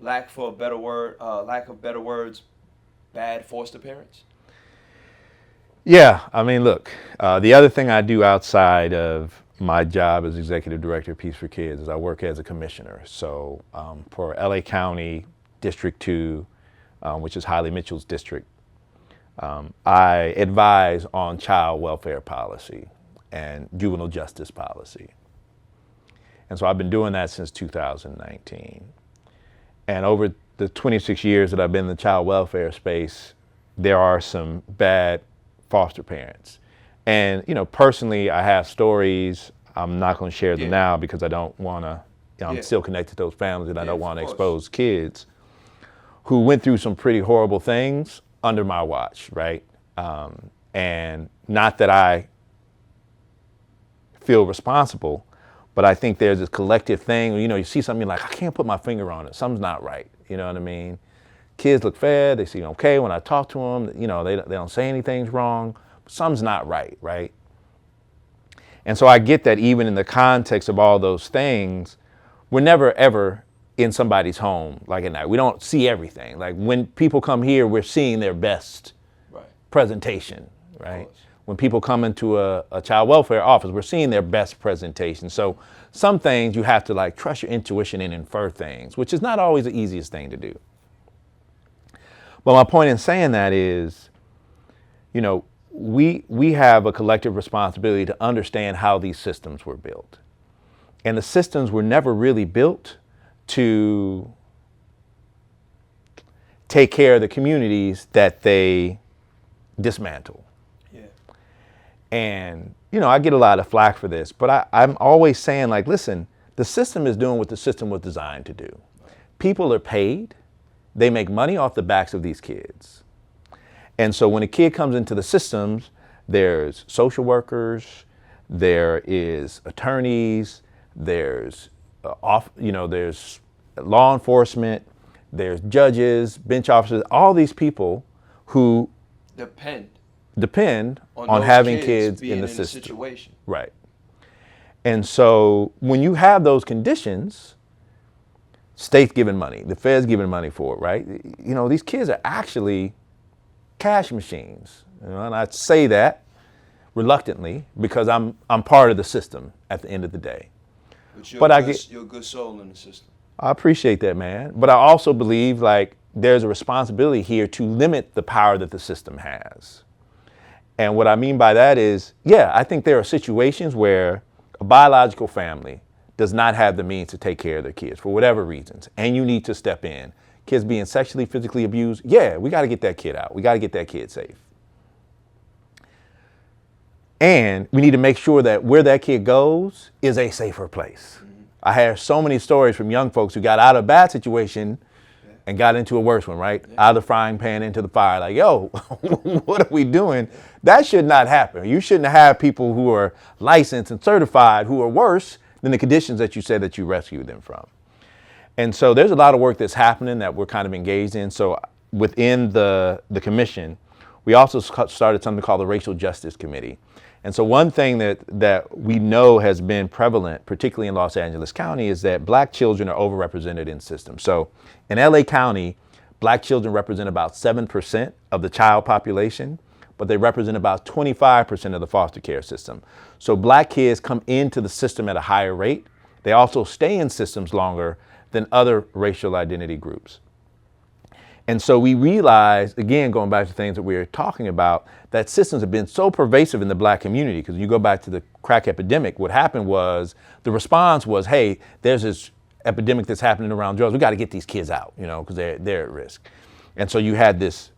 lack of better words, bad foster parents? Yeah, I mean, look, the other thing I do outside of my job as executive director of Peace for Kids is I work as a commissioner. So for LA County District 2, which is Haile Mitchell's district, I advise on child welfare policy and juvenile justice policy. And so I've been doing that since 2019. And over the 26 years that I've been in the child welfare space, there are some bad foster parents. And, personally, I have stories. I'm not going to share them now because I don't want to, I'm still connected to those families and I don't want to expose kids who went through some pretty horrible things under my watch, right? And not that I feel responsible, but I think there's this collective thing, you see something like, I can't put my finger on it. Something's not right. You know what I mean? Kids look fed. They seem okay when I talk to them. They don't say anything's wrong. Something's not right, right? And so I get that even in the context of all those things, we're never ever in somebody's home like at night. We don't see everything. Like when people come here, we're seeing their best presentation, right? When people come into a child welfare office, we're seeing their best presentation. So some things you have to like trust your intuition and infer things, which is not always the easiest thing to do. But my point in saying that is, we have a collective responsibility to understand how these systems were built. And the systems were never really built to take care of the communities that they dismantle. Yeah. And, I get a lot of flack for this, but I'm always saying, like, listen, the system is doing what the system was designed to do. People are paid. They make money off the backs of these kids. And so when a kid comes into the systems, there's social workers, there is attorneys, there's there's law enforcement, there's judges, bench officers, all these people who depend on having kids in the system. Situation. Right. And so when you have those conditions, state's giving money, the Fed's giving money for it, right? These kids are actually cash machines. And I say that reluctantly because I'm part of the system at the end of the day. But you're a good soul in the system. I appreciate that, man. But I also believe like there's a responsibility here to limit the power that the system has. And what I mean by that is, I think there are situations where a biological family does not have the means to take care of their kids for whatever reasons, and you need to step in. Kids being sexually, physically abused, we got to get that kid out. We got to get that kid safe. And we need to make sure that where that kid goes is a safer place. I hear so many stories from young folks who got out of a bad situation and got into a worse one, right? Out of the frying pan into the fire. Like, yo, what are we doing? That should not happen. You shouldn't have people who are licensed and certified who are worse than the conditions that you said that you rescued them from. And so there's a lot of work that's happening that we're kind of engaged in. So within the commission, we also started something called the Racial Justice Committee. And so one thing that we know has been prevalent, particularly in Los Angeles County, is that black children are overrepresented in systems. So in LA County, black children represent about 7% of the child population, but they represent about 25% of the foster care system. So black kids come into the system at a higher rate. They also stay in systems longer than other racial identity groups. And so we realized, again, going back to things that we were talking about, that systems have been so pervasive in the black community. Because you go back to the crack epidemic, what happened was the response was, hey, there's this epidemic that's happening around drugs. We got to get these kids out, because they're at risk. And so you had this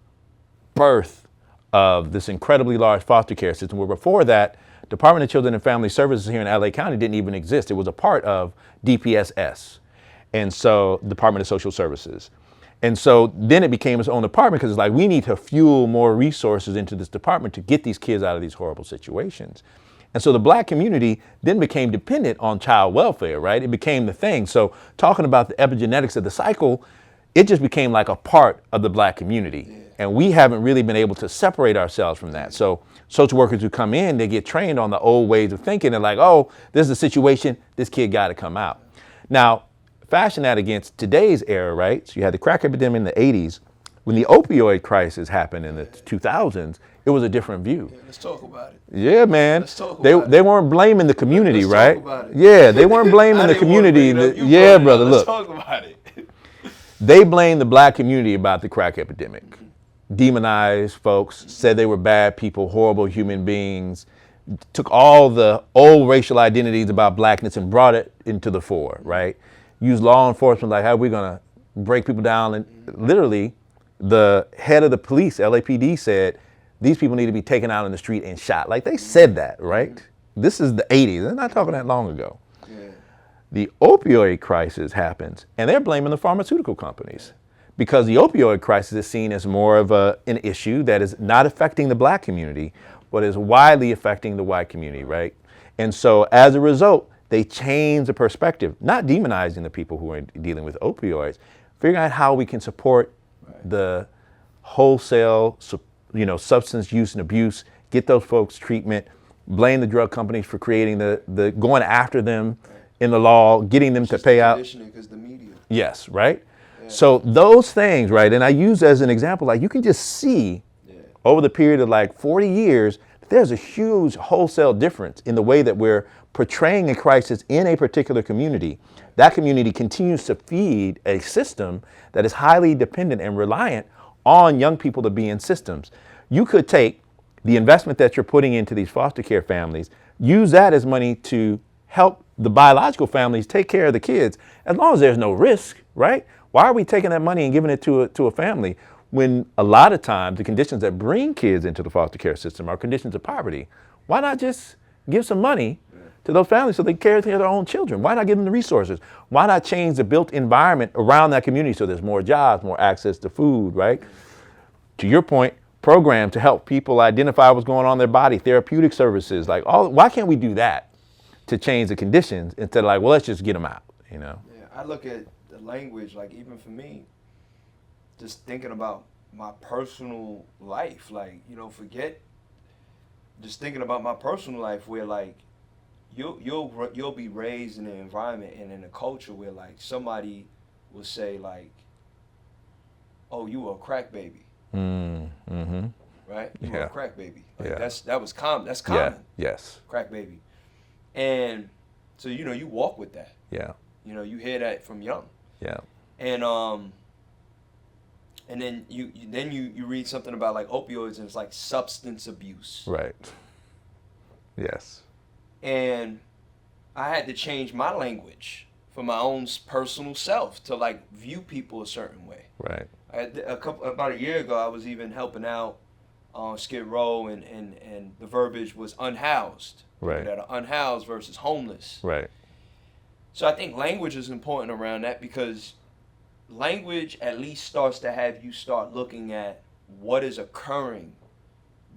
birth of this incredibly large foster care system where before that, Department of Children and Family Services here in LA County didn't even exist. It was a part of DPSS. And so Department of Social Services. And so then it became its own department because it's like, we need to fuel more resources into this department to get these kids out of these horrible situations. And so the black community then became dependent on child welfare, right? It became the thing. So talking about the epigenetics of the cycle, it just became like a part of the black community. Yeah. And we haven't really been able to separate ourselves from that. So social workers who come in, they get trained on the old ways of thinking. They're like, oh, this is a situation, this kid got to come out. Now, fashion that against today's era, right? So you had the crack epidemic in the 80s. When the opioid crisis happened in the 2000s, it was a different view. Yeah, let's talk about it. Yeah, man. Let's talk about it. They weren't blaming the community, let's right? Talk about it. Yeah, they weren't blaming the community. Yeah, brother, look. Let's talk about it. They blamed the black community about the crack epidemic. Demonized folks, said they were bad people, horrible human beings, took all the old racial identities about blackness and brought it into the fore, right? Use law enforcement like, how are we gonna break people down? And literally, the head of the police, LAPD, said, these people need to be taken out in the street and shot. Like, they said that, right? This is the 80s, they're not talking that long ago. Yeah. The opioid crisis happens, and they're blaming the pharmaceutical companies because the opioid crisis is seen as more of an issue that is not affecting the black community, but is widely affecting the white community, right? And so as a result, they change the perspective, not demonizing the people who are dealing with opioids, figuring out how we can support the wholesale, substance use and abuse, get those folks treatment, blame the drug companies for creating the going after them in the law, getting them to pay out. Because the media. Yes, right? Yeah. So those things, right? And I use as an example, like you can just see over the period of like 40 years, there's a huge wholesale difference in the way that we're portraying a crisis in a particular community. That community continues to feed a system that is highly dependent and reliant on young people to be in systems. You could take the investment that you're putting into these foster care families, use that as money to help the biological families take care of the kids, as long as there's no risk, right? Why are we taking that money and giving it to a family when a lot of times the conditions that bring kids into the foster care system are conditions of poverty? Why not just give some money to those families so they care for their own children? Why not give them the resources? Why not change the built environment around that community so there's more jobs, more access to food, right? To your point, programs to help people identify what's going on in their body, therapeutic services, why can't we do that to change the conditions instead of like, well, let's just get them out, Yeah, I look at the language, like even for me, just thinking about my personal life, forget just thinking about my personal life where like you'll be raised in an environment and in a culture where like somebody will say like, oh, you were a crack baby. Mm-hmm. Right? You were a crack baby. Like that was common. That's common. Yeah. Yes. Crack baby. And so you walk with that. Yeah. You hear that from young. Yeah. And then you read something about like opioids and it's like substance abuse. Right. Yes. And I had to change my language for my own personal self to like view people a certain way. Right. About a year ago, I was even helping out on Skid Row, and the verbiage was unhoused. Right. That are unhoused versus homeless. Right. So I think language is important around that, because language at least starts to have you start looking at what is occurring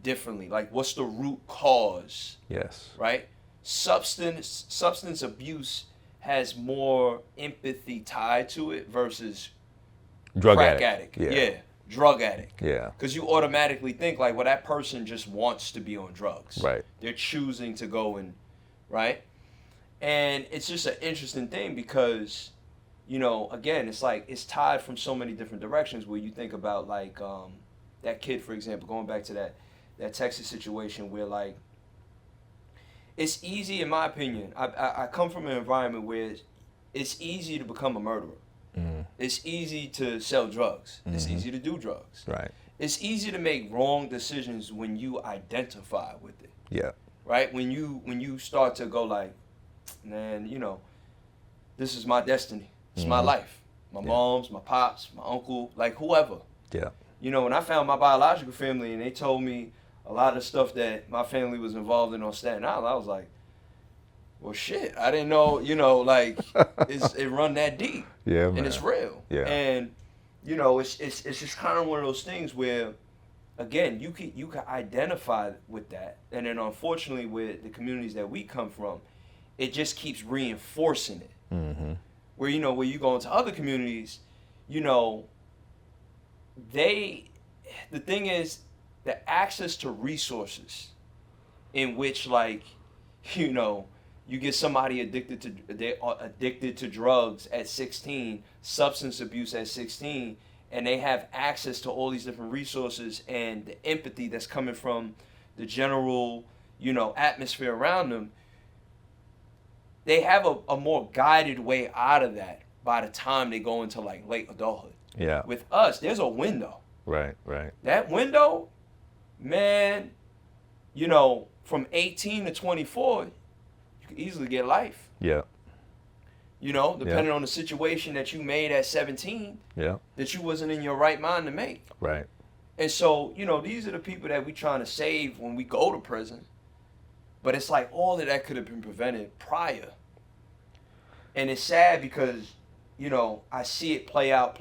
differently. Like, what's the root cause? Yes. Right? Substance abuse has more empathy tied to it versus Drug crack addict. Yeah. Drug addict. Yeah. Because you automatically think like, well, that person just wants to be on drugs. Right. They're choosing to go and, right? And it's just an interesting thing because, again, it's like it's tied from so many different directions, where you think about like that kid, for example, going back to that Texas situation where like, it's easy, in my opinion. I come from an environment where it's easy to become a murderer. Mm-hmm. It's easy to sell drugs. It's Mm-hmm. easy to do drugs. Right. It's easy to make wrong decisions when you identify with it. Yeah. Right? When you start to go like, man, this is my destiny. It's my life. My mom's, my pops, my uncle, like whoever. Yeah. When I found my biological family and they told me a lot of stuff that my family was involved in on Staten Island, I was like, well, shit, I didn't know, like, it run that deep. Yeah, man. And it's real. Yeah. And, it's just kind of one of those things where, again, you can identify with that. And then, unfortunately, with the communities that we come from, it just keeps reinforcing it. Mm-hmm. Where, where you go into other communities, the thing is, the access to resources in which, like, you get somebody addicted to drugs at 16, substance abuse at 16, and they have access to all these different resources and the empathy that's coming from the general, atmosphere around them. They have a more guided way out of that by the time they go into like late adulthood. Yeah. With us, there's a window. Right. Right. That window, man, from 18 to 24, you can easily get life. Yeah. Depending on the situation that you made at 17, Yeah. that you wasn't in your right mind to make. Right. And so, these are the people that we trying to save when we go to prison. But it's like all of that could have been prevented prior. And it's sad because, I see it play out,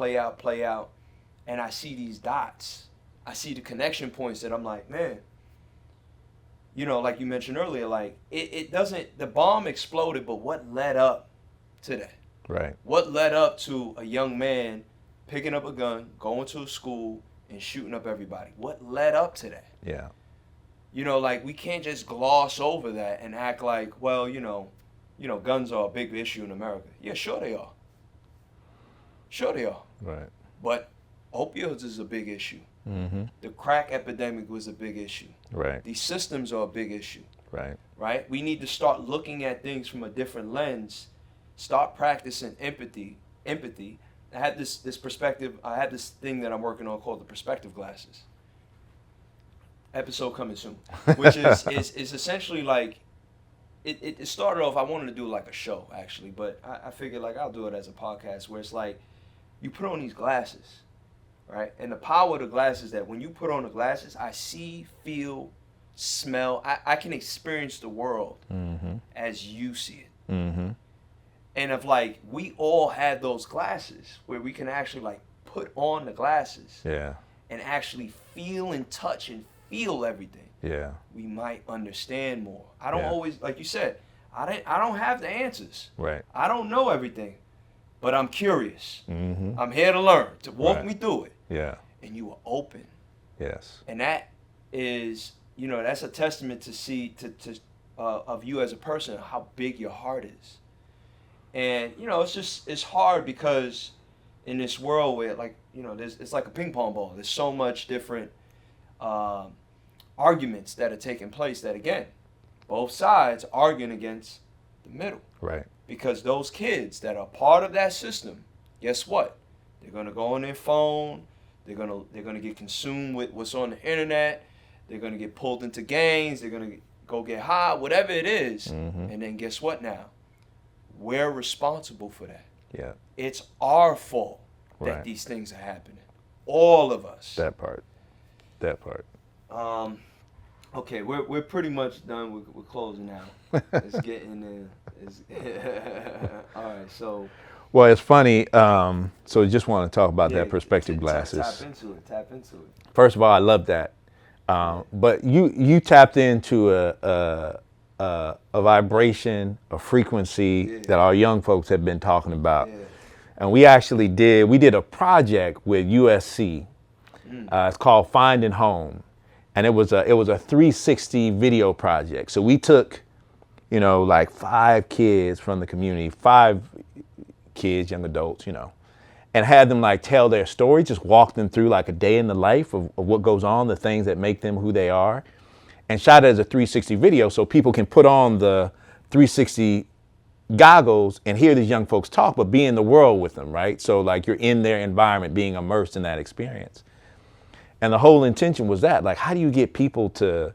and I see these dots. I see the connection points that I'm like, man, like you mentioned earlier, like it doesn't, the bomb exploded, but what led up to that? Right. What led up to a young man picking up a gun, going to a school, and shooting up everybody? What led up to that? Yeah. Like we can't just gloss over that and act like, well, guns are a big issue in America. Yeah, sure they are. Sure they are. Right. But opioids is a big issue. Mm-hmm. The crack epidemic was a big issue. Right. These systems are a big issue. Right. Right? We need to start looking at things from a different lens. Start practicing empathy. I had this perspective. I have this thing that I'm working on called the perspective glasses. Episode coming soon, which is essentially like, it started off, I wanted to do like a show actually, but I figured like I'll do it as a podcast where it's like, you put on these glasses, right? And the power of the glasses that when you put on the glasses, I see, feel, smell, I can experience the world as you see it. Mm-hmm. And if like, we all had those glasses where we can actually like put on the glasses Yeah. and actually feel and touch and feel everything, Yeah. we might understand more. I don't Yeah. always, like you said, I don't have the answers. Right. I don't know everything, but I'm curious. Mm-hmm. I'm here to learn, to walk Right. me through it. Yeah. And you are open. Yes. And that is, that's a testament to see, of you as a person, how big your heart is. And, it's hard because in this world where like, it's like a ping pong ball. There's so much different arguments that are taking place that, again, both sides arguing against the middle. Right. Because those kids that are part of that system, guess what? They're gonna go on their phone. They're gonna get consumed with what's on the internet. They're gonna get pulled into gangs. They're gonna go get high, whatever it is. Mm-hmm. And then guess what now? We're responsible for that. Yeah. It's our fault that Right. these things are happening. All of us. That part. Okay, we're pretty much done. We're closing now. It's getting in. It's all right. So Well, it's funny. So just want to talk about yeah, that perspective tap glasses. into it. Tap into it. First of all, I love that. But you tapped into a vibration, a frequency Yeah. that our young folks have been talking about. Yeah. And we did a project with USC. It's called Finding Home. And it was a 360 video project. So we took, like 5 kids from the community, 5 kids, young adults, and had them like tell their story, just walk them through like a day in the life of what goes on, the things that make them who they are, and shot it as a 360 video so people can put on the 360 goggles and hear these young folks talk, but be in the world with them, right? So like you're in their environment, being immersed in that experience. And the whole intention was that, like, how do you get people to,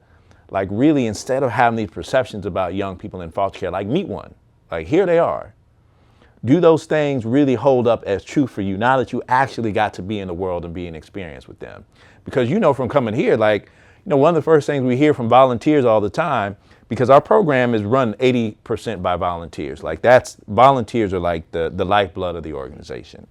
like, really, instead of having these perceptions about young people in foster care, like, meet one, like, here they are. Do those things really hold up as true for you now that you actually got to be in the world and be an experience with them? Because from coming here, like, one of the first things we hear from volunteers all the time, because our program is run 80% by volunteers. Like volunteers are like the lifeblood of the organization.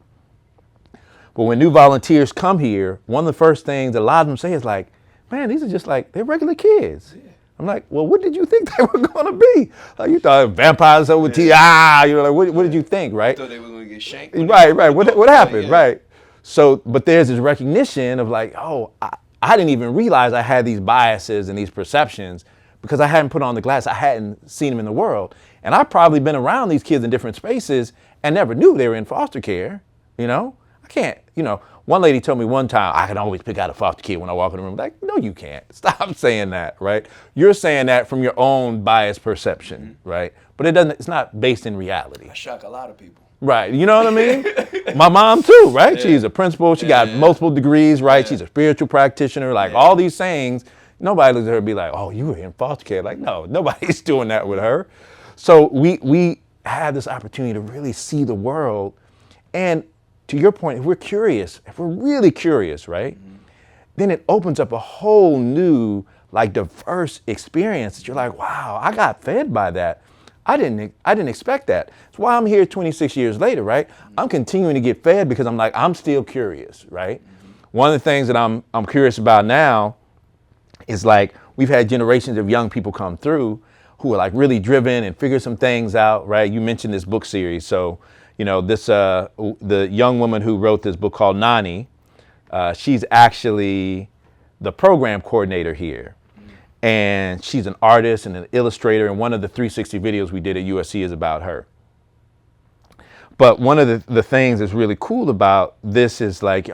But when new volunteers come here, one of the first things a lot of them say is like, man, these are just like, they're regular kids. Yeah. I'm like, well, what did you think they were going to be? Like, you thought vampires over tea, like, what did you think, right? I thought they were going to get shanked. Right. What happened, right? So, but there's this recognition of like, oh, I didn't even realize I had these biases and these perceptions because I hadn't put on the glass. I hadn't seen them in the world. And I've probably been around these kids in different spaces and never knew they were in foster care, I can't, one lady told me one time, I can always pick out a foster kid when I walk in the room. Like, no, you can't. Stop saying that, right? You're saying that from your own biased perception, right? But it's not based in reality. I shock a lot of people. Right, you know what I mean? My mom too, right? Yeah. She's a principal, she got multiple degrees, right? Yeah. She's a spiritual practitioner, like all these things. Nobody looks at her and be like, oh, you were in foster care. Like, no, nobody's doing that with her. So we have this opportunity to really see the world. And to your point, if we're really curious, right? Mm-hmm. Then it opens up a whole new, like, diverse experience that you're like, wow, I got fed by that. I didn't expect that. That's why I'm here 26 years later, right? Mm-hmm. I'm continuing to get fed because I'm still curious, right? Mm-hmm. One of the things that I'm curious about now is like, we've had generations of young people come through who are like really driven and figure some things out, right? You mentioned this book series. So, the young woman who wrote this book called Nani, she's actually the program coordinator here. And she's an artist and an illustrator. And one of the 360 videos we did at USC is about her. But one of the things that's really cool about this is like,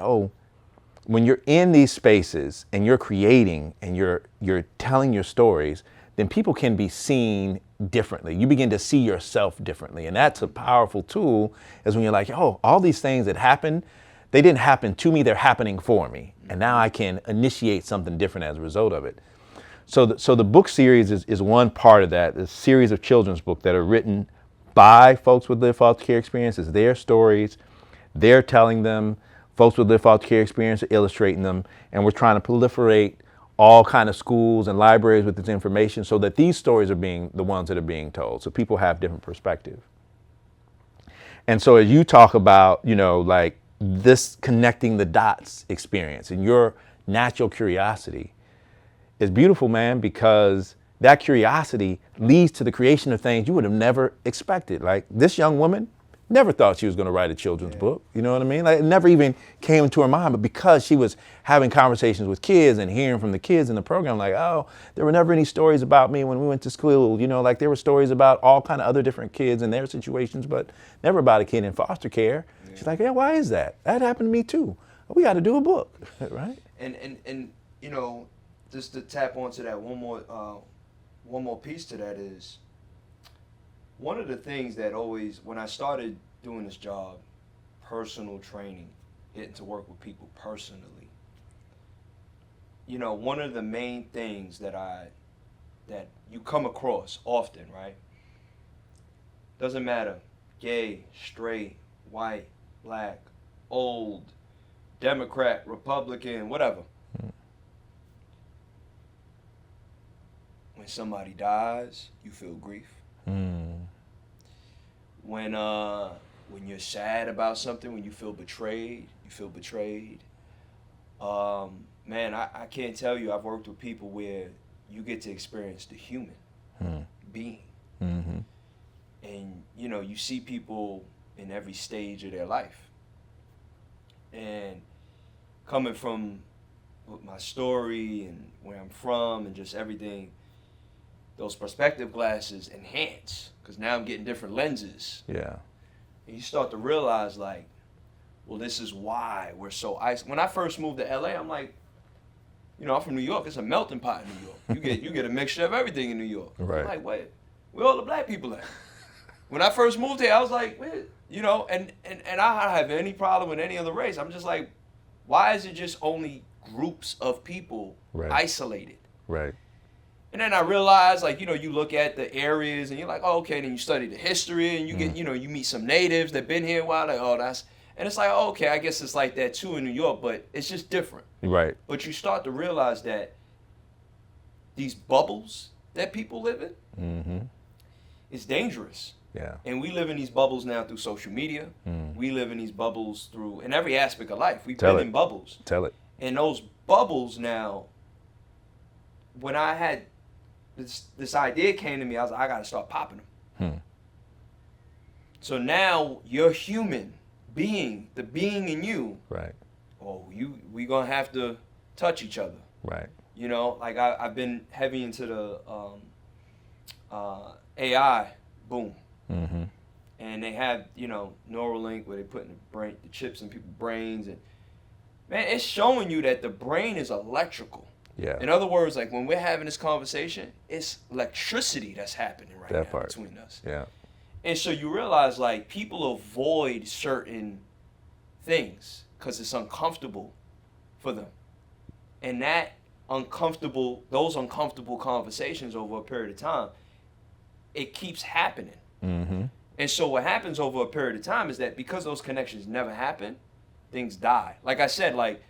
when you're in these spaces and you're creating and you're telling your stories, then people can be seen differently. You begin to see yourself differently. And that's a powerful tool, is when you're like, all these things that happen, they didn't happen to me, they're happening for me. And now I can initiate something different as a result of it. So the book series is one part of that. It's a series of children's books that are written by folks with lived foster care experiences, their stories, they're telling them, folks with lived foster care experience are illustrating them, and we're trying to proliferate all kind of schools and libraries with this information so that these stories are being the ones that are being told, so people have different perspective. And so as you talk about, like this connecting the dots experience and your natural curiosity is beautiful, man, because that curiosity leads to the creation of things you would have never expected. Like this young woman never thought she was going to write a children's book. You know what I mean? Like it never even came into her mind, but because she was having conversations with kids and hearing from the kids in the program, like, there were never any stories about me when we went to school. Like there were stories about all kind of other different kids and their situations, but never about a kid in foster care. Yeah. She's like, why is that? That happened to me too. We got to do a book, right? And just to tap onto that one more piece to that is, one of the things that always, when I started doing this job, personal training, getting to work with people personally, one of the main things that you come across often, right? Doesn't matter, gay, straight, white, black, old, Democrat, Republican, whatever. somebody dies, you feel grief. When you're sad about something, when you feel betrayed, you feel betrayed. Man, I can't tell you, I've worked with people where you get to experience the human being. Mm-hmm. And, you know, you see people in every stage of their life. And coming from my story and where I'm from and just everything, those perspective glasses enhance, because now I'm getting different lenses. Yeah. And you start to realize, like, well, this is why we're so isolated. When I first moved to LA, I'm like, you know, I'm from New York. It's a melting pot in New York. You get a mixture of everything in New York. Right. I'm like, wait, where all the black people at? When I first moved here, I was like, where? You know, and I don't have any problem with any other race. I'm just like, why is it just only groups of people isolated? Right. And then I realized, like, you know, you look at the areas and you're like, oh, okay, then you study the history and you get, you know, you meet some natives that been here a while, like, oh, that's, and it's like, oh, okay, I guess it's like that too in New York, but it's just different. Right. But you start to realize that these bubbles that people live in, it's dangerous. Yeah. And we live in these bubbles now through social media. We live in these bubbles through, in every aspect of life. We've been in bubbles. Tell it. And those bubbles now, when I had this idea came to me, I was like, I got to start popping them. So now you're human being, the being in you. Right. Oh, we going to have to touch each other. Right. You know, like I've been heavy into the AI boom. And they have, you know, Neuralink where they put in the chips in people's brains, and man, it's showing you that the brain is electrical. Yeah. In other words, like when we're having this conversation, it's electricity that's happening right now between us. Yeah. And so you realize, like, people avoid certain things because it's uncomfortable for them. And those uncomfortable conversations over a period of time, it keeps happening. And so what happens over a period of time is that because those connections never happen, things die. Like I said, like,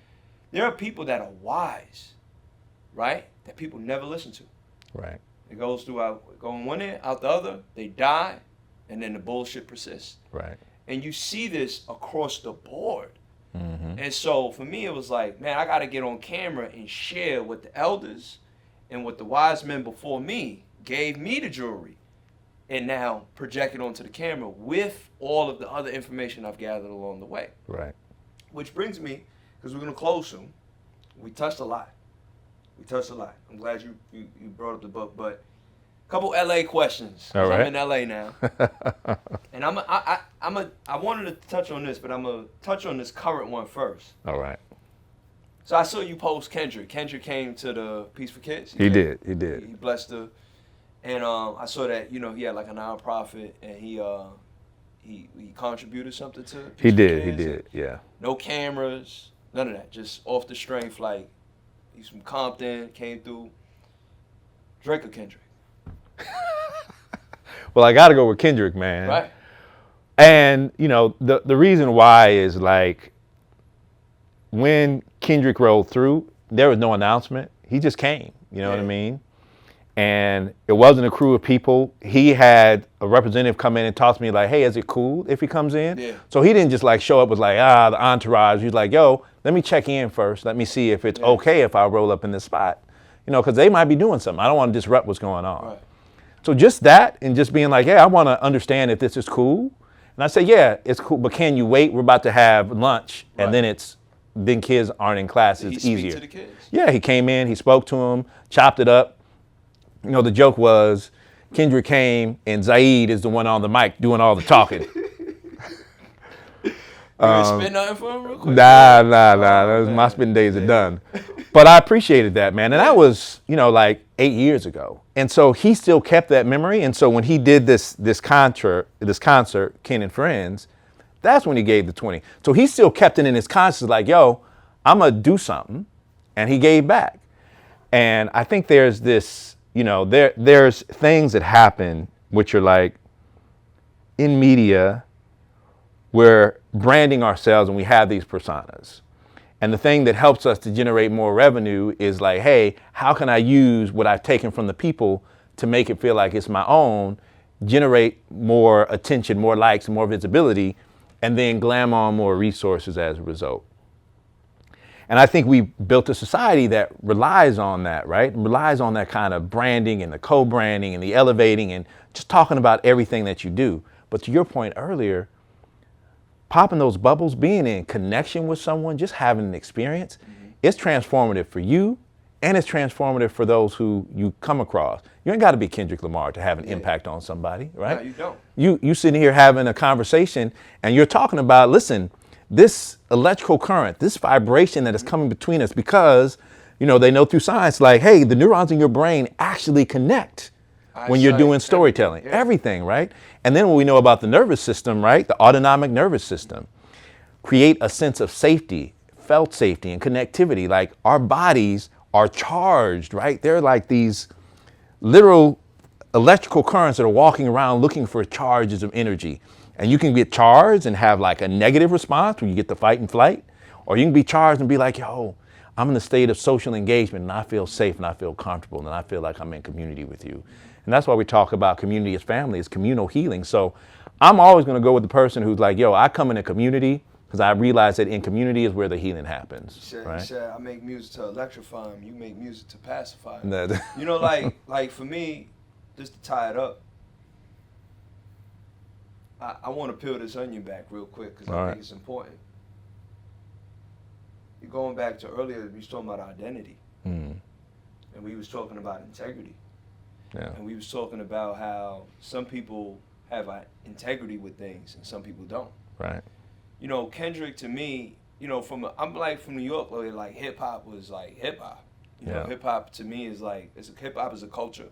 there are people that are wise, right? That people never listen to. Right. It goes going one ear, out the other, they die, and then the bullshit persists. Right. And you see this across the board. And so for me, it was like, man, I got to get on camera and share what the elders and what the wise men before me gave me the jewelry, and now project it onto the camera with all of the other information I've gathered along the way. Right. Which brings me, because we're going to close soon, we touched a lot. I'm glad you brought up the book, but a couple LA questions. All right. I'm in LA now. And I wanted to touch on this, but I'm going to touch on this current one first. All right. So I saw you post Kendrick. Kendrick came to the Peace for Kids. He did. He blessed her. And I saw that, you know, he had like a nonprofit, and he contributed something to Peace He for did. Kids. Yeah. No cameras, none of that. Just off the strength, like, he's from Compton, came through. Drake or Kendrick? Well, I got to go with Kendrick, man. Right. And, you know, the reason why is, like, when Kendrick rolled through, there was no announcement. He just came, you know what I mean? And it wasn't a crew of people. He had a representative come in and talk to me like, hey, is it cool if he comes in? Yeah. So he didn't just like show up with like, the entourage. He was like, yo, let me check in first. Let me see if it's okay if I roll up in this spot. You know, because they might be doing something. I don't want to disrupt what's going on. Right. So just that, and just being like, yeah, I want to understand if this is cool. And I say, yeah, it's cool, but can you wait? We're about to have lunch, and then kids aren't in class. It's easier. Did he speak to the kids? Yeah, he came in, he spoke to them, chopped it up. You know, the joke was Kendrick came and Zaid is the one on the mic doing all the talking. You gonna spit nothing for him real quick? Nah. My spitting days are done. But I appreciated that, man. And that was, you know, like 8 years ago. And so he still kept that memory. And so when he did this concert, Ken and Friends, that's when he gave the 20. So he still kept it in his conscience, like, yo, I'm gonna do something. And he gave back. And I think there's this, you know, there's things that happen which are like in media, we're branding ourselves and we have these personas. And the thing that helps us to generate more revenue is like, hey, how can I use what I've taken from the people to make it feel like it's my own, generate more attention, more likes, more visibility, and then glam on more resources as a result. And I think we built a society that relies on that, right? Relies on that kind of branding and the co-branding and the elevating and just talking about everything that you do. But to your point earlier, popping those bubbles, being in connection with someone, just having an experience, it's transformative for you and it's transformative for those who you come across. You ain't got to be Kendrick Lamar to have an impact on somebody, right? No, you don't. You sitting here having a conversation and you're talking about, listen, this electrical current, this vibration that is coming between us because, you know, they know through science, like, hey, the neurons in your brain actually connect when you're doing storytelling, everything, right? And then when we know about the nervous system, right? The autonomic nervous system, create a sense of safety, felt safety and connectivity. Like our bodies are charged, right? They're like these literal electrical currents that are walking around looking for charges of energy. And you can get charged and have like a negative response when you get the fight and flight, or you can be charged and be like, yo, I'm in a state of social engagement and I feel safe and I feel comfortable and I feel like I'm in community with you. And that's why we talk about community as family, as communal healing. So I'm always going to go with the person who's like, yo, I come in a community because I realize that in community is where the healing happens. You said I make music to electrify them. You make music to pacify them. No. You know, like for me, just to tie it up, I want to peel this onion back real quick because I think it's important. You're going back to earlier, we was talking about identity. And we was talking about integrity. Yeah. And we was talking about how some people have integrity with things and some people don't. Right. You know, Kendrick to me, you know, I'm like from New York, like hip hop was like hip hop. You know, hip hop to me is like, hip hop is a culture.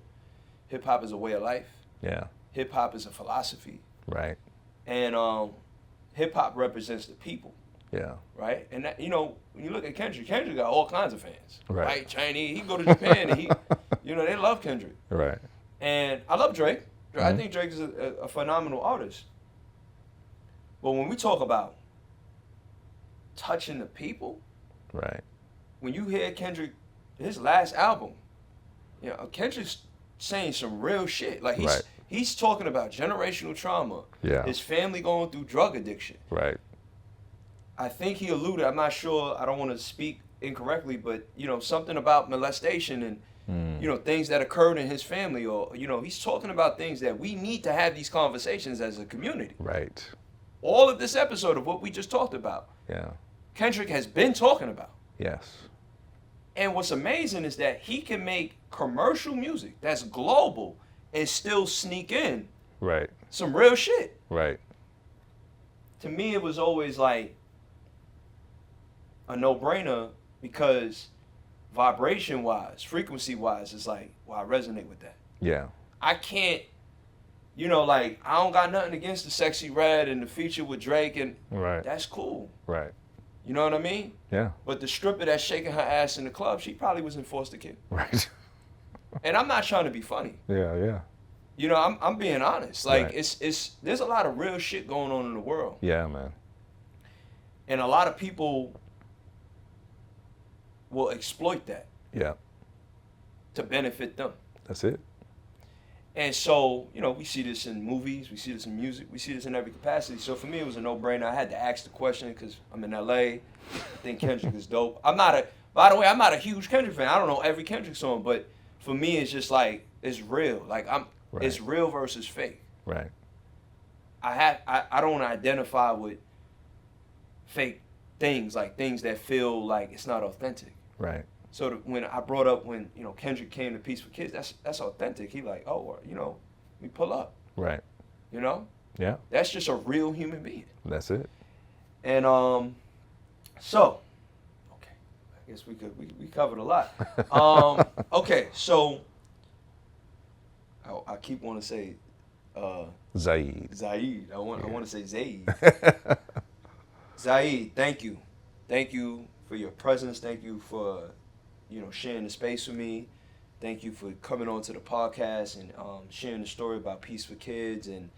Hip hop is a way of life. Yeah. Hip hop is a philosophy. Right. And hip hop represents the people. Yeah. Right. And that, you know, when you look at Kendrick got all kinds of fans. Right. White, Chinese. He go to Japan and you know, they love Kendrick. Right. And I love Drake. I think Drake is a phenomenal artist. But when we talk about touching the people, right. When you hear Kendrick, his last album, you know, Kendrick's saying some real shit. Like he's talking about generational trauma. Yeah. His family going through drug addiction. Right. I think he alluded, I'm not sure, I don't want to speak incorrectly, but, you know, something about molestation and, you know, things that occurred in his family, or, you know, he's talking about things that we need to have these conversations as a community. Right. All of this episode of what we just talked about, Kendrick has been talking about. Yes. And what's amazing is that he can make commercial music that's global and still sneak in some real shit. Right. To me, it was always like a no-brainer because vibration-wise, frequency-wise, it's like, well, I resonate with that. Yeah. I can't, you know, like, I don't got nothing against the Sexy Red and the feature with Drake, and that's cool. Right. You know what I mean? Yeah. But the stripper that's shaking her ass in the club, she probably was in foster care. Right. And I'm not trying to be funny. Yeah. You know, I'm being honest. Like, it's there's a lot of real shit going on in the world. Yeah, man. And a lot of people will exploit that. Yeah. To benefit them. That's it. And so, you know, we see this in movies, we see this in music, we see this in every capacity. So for me, it was a no-brainer. I had to ask the question because I'm in LA. I think Kendrick is dope. By the way, I'm not a huge Kendrick fan. I don't know every Kendrick song, but for me, it's just like, it's real. Like, it's real versus fake. Right. I don't identify with fake things, like things that feel like it's not authentic. Right. So when I brought up when, you know, Kendrick came to Peace for Kids, that's authentic. He like, oh, you know, we pull up. Right. You know? Yeah. That's just a real human being. That's it. And so, okay, I guess we covered a lot. Okay, so I keep wanting to say Zaid. I want to say Zaid. Zaid, thank you. Thank you for your presence. Thank you for, you know, sharing the space with me. Thank you for coming on to the podcast and sharing the story about Peace for Kids and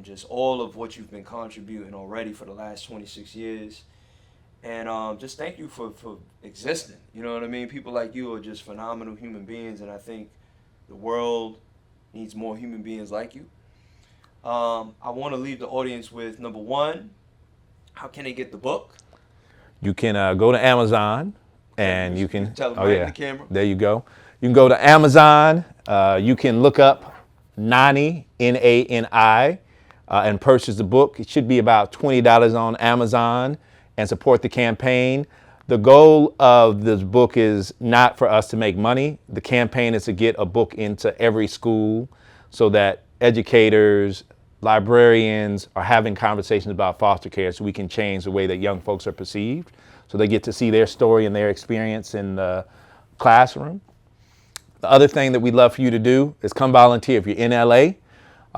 just all of what you've been contributing already for the last 26 years. And just thank you for existing. You know what I mean? People like you are just phenomenal human beings, and I think the world needs more human beings like you. I want to leave the audience with, number one, how can they get the book? You can go to Amazon, and you can tell them right in the camera. There you go. You can go to Amazon. You can look up Nani, Nani, and purchase the book. It should be about $20 on Amazon, and support the campaign. The goal of this book is not for us to make money. The campaign is to get a book into every school so that educators, librarians are having conversations about foster care, so we can change the way that young folks are perceived, so they get to see their story and their experience in the classroom. The other thing that we'd love for you to do is come volunteer. If you're in LA,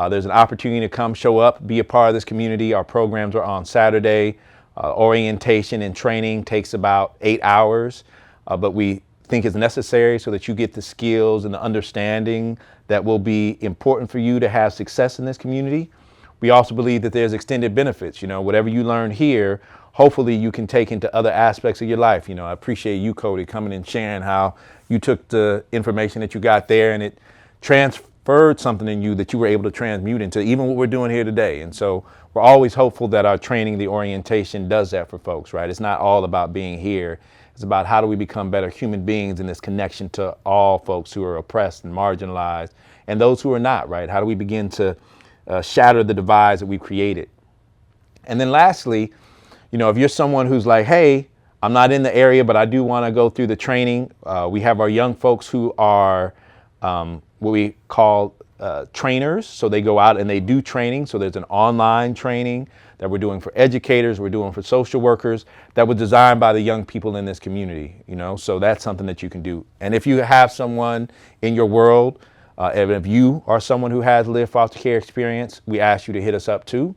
there's an opportunity to come show up, be a part of this community. Our programs are on Saturday. Orientation and training takes about 8 hours, but we think it's necessary so that you get the skills and the understanding that will be important for you to have success in this community. We also believe that there's extended benefits. Whatever you learn here, hopefully you can take into other aspects of your life. I appreciate you, Cody, coming and sharing how you took the information that you got there and it transferred something in you that you were able to transmute into even what we're doing here today. And so we're always hopeful that our training, the orientation, does that for folks, right? It's not all about being here. It's about how do we become better human beings in this connection to all folks who are oppressed and marginalized and those who are not, right? How do we begin to shatter the divides that we've created? And then lastly, if you're someone who's like, hey, I'm not in the area, but I do want to go through the training. We have our young folks who are what we call trainers. So they go out and they do training. So there's an online training that we're doing for educators, we're doing for social workers, that was designed by the young people in this community, so that's something that you can do. And if you have someone in your world, and if you are someone who has lived foster care experience, we ask you to hit us up too.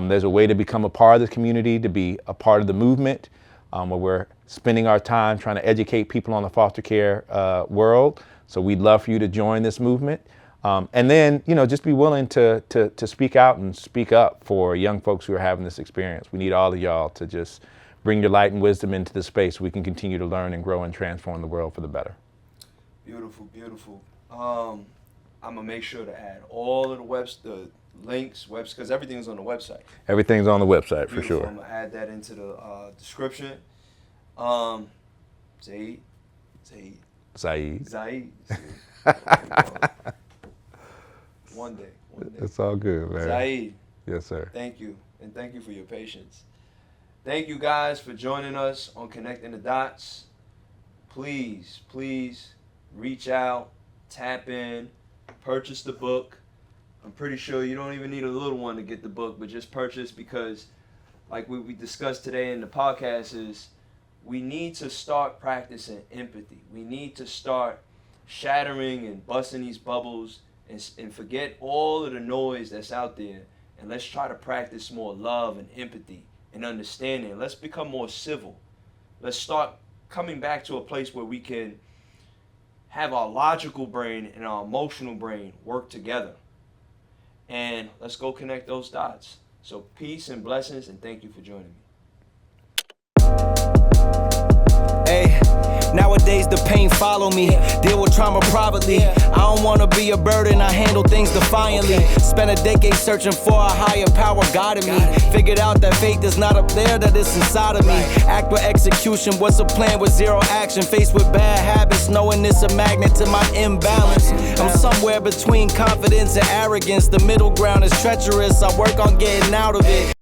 There's a way to become a part of this community, to be a part of the movement, where we're spending our time trying to educate people on the foster care world. So we'd love for you to join this movement. And then, just be willing to speak out and speak up for young folks who are having this experience. We need all of y'all to just bring your light and wisdom into the space so we can continue to learn and grow and transform the world for the better. Beautiful, beautiful. I'm going to make sure to add all of the links, because everything is on the website. Everything's on the website, Beautiful. for sure. I'm going to add that into the description. Zaid. One day. It's all good, man. Zaid. Yes, sir. Thank you. And thank you for your patience. Thank you guys for joining us on Connecting the Dots. Please reach out, tap in, purchase the book. I'm pretty sure you don't even need a little one to get the book, but just purchase, because like we discussed today in the podcast is we need to start practicing empathy. We need to start shattering and busting these bubbles and forget all of the noise that's out there, and let's try to practice more love and empathy and understanding. Let's become more civil. Let's start coming back to a place where we can have our logical brain and our emotional brain work together. And let's go connect those dots. So peace and blessings, and thank you for joining me. Hey, nowadays the pain follow me. Deal with trauma privately. I don't wanna be a burden, I handle things defiantly. Spent a decade searching for a higher power guiding me. Figured out that faith is not up there, that it's inside of me. Act with execution, what's a plan with zero action? Faced with bad habits, knowing it's a magnet to my imbalance. I'm somewhere between confidence and arrogance. The middle ground is treacherous, I work on getting out of it.